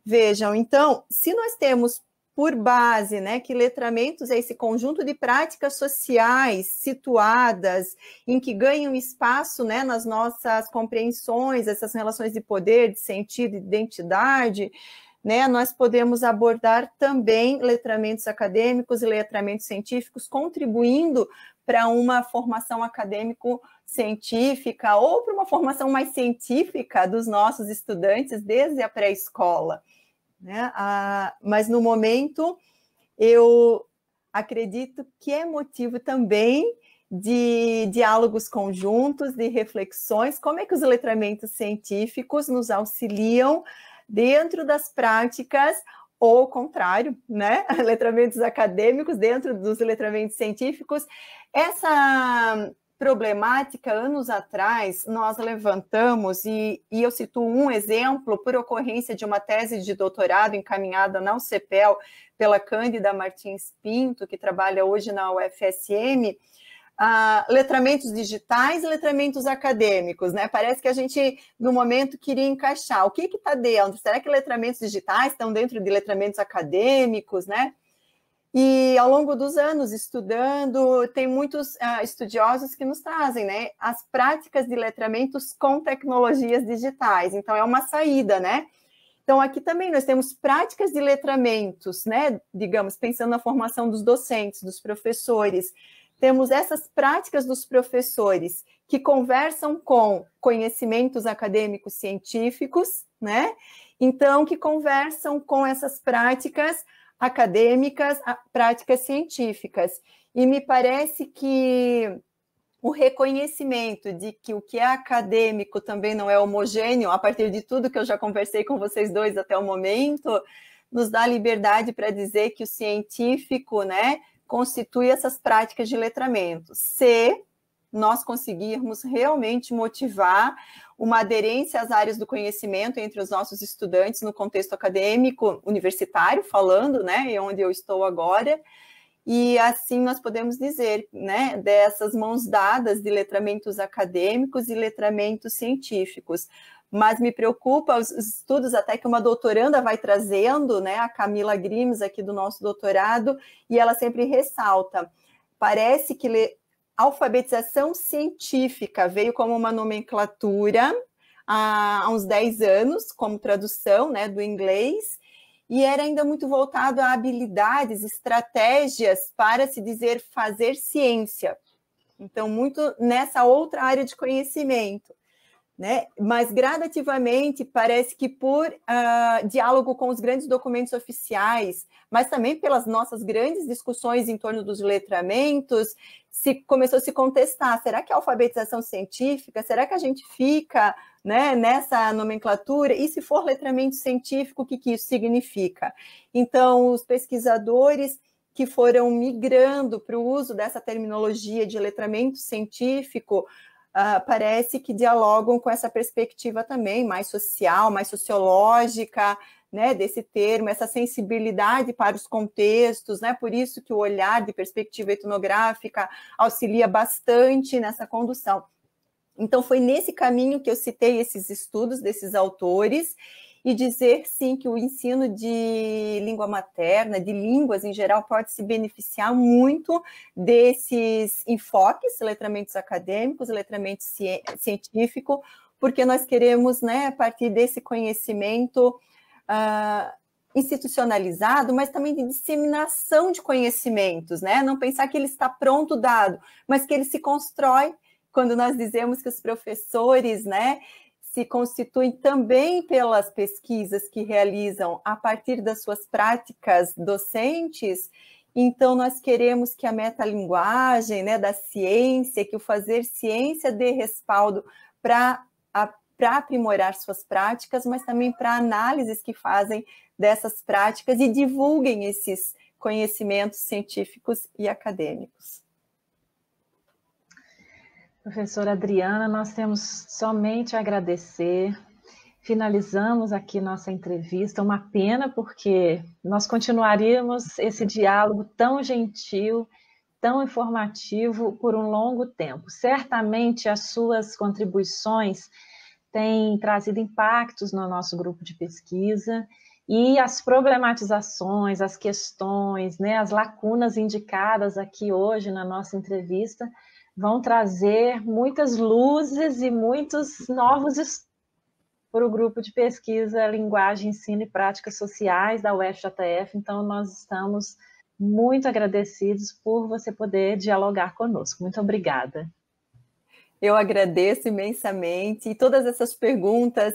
Vejam, então, se nós temos por base, né, que letramentos é esse conjunto de práticas sociais situadas, em que ganham espaço, né, nas nossas compreensões, essas relações de poder, de sentido, de identidade, né, nós podemos abordar também letramentos acadêmicos e letramentos científicos, contribuindo para uma formação acadêmico-científica ou para uma formação mais científica dos nossos estudantes desde a pré-escola. Né? Mas no momento eu acredito que é motivo também de diálogos conjuntos, de reflexões, como é que os letramentos científicos nos auxiliam dentro das práticas, ou ao contrário, né? Letramentos acadêmicos dentro dos letramentos científicos. Essa problemática, anos atrás, nós levantamos, e eu cito um exemplo, por ocorrência de uma tese de doutorado encaminhada na UCPEL pela Cândida Martins Pinto, que trabalha hoje na UFSM, letramentos digitais e letramentos acadêmicos, né? Parece que a gente, no momento, queria encaixar. O que está dentro? Será que letramentos digitais estão dentro de letramentos acadêmicos, né? E ao longo dos anos estudando, tem muitos estudiosos que nos trazem, né, as práticas de letramentos com tecnologias digitais. Então, é uma saída, né? Então, aqui também nós temos práticas de letramentos, né? Digamos, pensando na formação dos docentes, dos professores. Temos essas práticas dos professores que conversam com conhecimentos acadêmicos científicos, né? Então, que conversam com essas práticas acadêmicas, práticas científicas. E me parece que o reconhecimento de que o que é acadêmico também não é homogêneo, a partir de tudo que eu já conversei com vocês dois até o momento, nos dá liberdade para dizer que o científico, né, constitui essas práticas de letramento. Se nós conseguirmos realmente motivar uma aderência às áreas do conhecimento entre os nossos estudantes no contexto acadêmico universitário, falando, né, e onde eu estou agora, e assim nós podemos dizer, né, dessas mãos dadas de letramentos acadêmicos e letramentos científicos. Mas me preocupa os estudos até que uma doutoranda vai trazendo, né, a Camila Grimes aqui do nosso doutorado, e ela sempre ressalta, parece que alfabetização científica veio como uma nomenclatura há uns 10 anos, como tradução, né, do inglês, e era ainda muito voltado a habilidades, estratégias para se dizer fazer ciência. Então, muito nessa outra área de conhecimento, né? Mas gradativamente parece que por diálogo com os grandes documentos oficiais, mas também pelas nossas grandes discussões em torno dos letramentos, começou a se contestar, será que a alfabetização científica, será que a gente fica, né, nessa nomenclatura? E se for letramento científico, o que isso significa? Então, os pesquisadores que foram migrando para o uso dessa terminologia de letramento científico, parece que dialogam com essa perspectiva também mais social, mais sociológica, né, desse termo, essa sensibilidade para os contextos, né, por isso que o olhar de perspectiva etnográfica auxilia bastante nessa condução. Então, foi nesse caminho que eu citei esses estudos desses autores, e dizer, sim, que o ensino de língua materna, de línguas em geral, pode se beneficiar muito desses enfoques, letramentos acadêmicos, letramento científico, porque nós queremos, né, a partir desse conhecimento institucionalizado, mas também de disseminação de conhecimentos, né? Não pensar que ele está pronto, dado, mas que ele se constrói, quando nós dizemos que os professores, né, se constituem também pelas pesquisas que realizam a partir das suas práticas docentes. Então, nós queremos que a metalinguagem, né, da ciência, que o fazer ciência dê respaldo para aprimorar suas práticas, mas também para análises que fazem dessas práticas e divulguem esses conhecimentos científicos e acadêmicos. Professora Adriana, nós temos somente a agradecer. Finalizamos aqui nossa entrevista, uma pena porque nós continuaríamos esse diálogo tão gentil, tão informativo por um longo tempo. Certamente as suas contribuições têm trazido impactos no nosso grupo de pesquisa e as problematizações, as questões, né, as lacunas indicadas aqui hoje na nossa entrevista vão trazer muitas luzes e muitos novos estudos para o grupo de pesquisa Linguagem, Ensino e Práticas Sociais da UFJF. Então, nós estamos muito agradecidos por você poder dialogar conosco. Muito obrigada. Eu agradeço imensamente. E todas essas perguntas,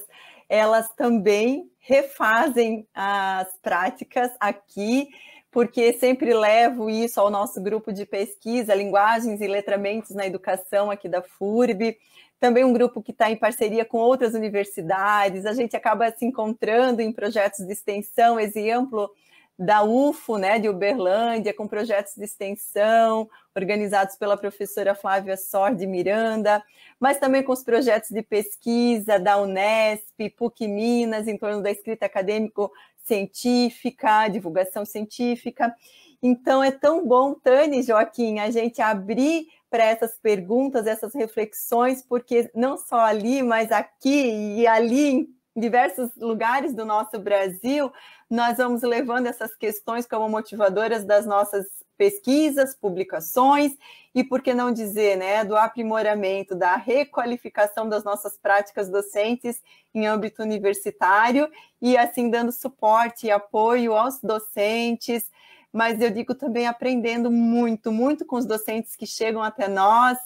elas também refazem as práticas aqui, porque sempre levo isso ao nosso grupo de pesquisa, Linguagens e Letramentos na Educação aqui da FURB, também um grupo que está em parceria com outras universidades, a gente acaba se encontrando em projetos de extensão, exemplo da UFO, né, de Uberlândia, com projetos de extensão organizados pela professora Flávia Sor de Miranda, mas também com os projetos de pesquisa da Unesp, PUC Minas, em torno da escrita acadêmico-científica, divulgação científica. Então, é tão bom, Tânia e Joaquim, a gente abrir para essas perguntas, essas reflexões, porque não só ali, mas aqui e ali, em diversos lugares do nosso Brasil, nós vamos levando essas questões como motivadoras das nossas pesquisas, publicações, e por que não dizer, né, do aprimoramento, da requalificação das nossas práticas docentes em âmbito universitário, e assim dando suporte e apoio aos docentes, mas eu digo também aprendendo muito, muito com os docentes que chegam até nós,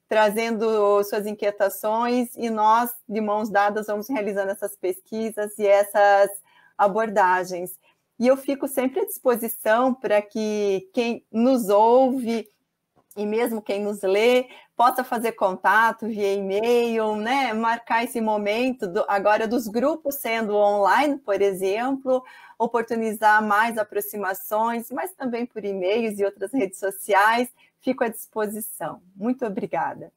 trazendo suas inquietações, e nós, de mãos dadas, vamos realizando essas pesquisas e essas abordagens. E eu fico sempre à disposição para que quem nos ouve, e mesmo quem nos lê, possa fazer contato via e-mail, né? Marcar esse momento, agora dos grupos sendo online, por exemplo, oportunizar mais aproximações, mas também por e-mails e outras redes sociais. Fico à disposição. Muito obrigada.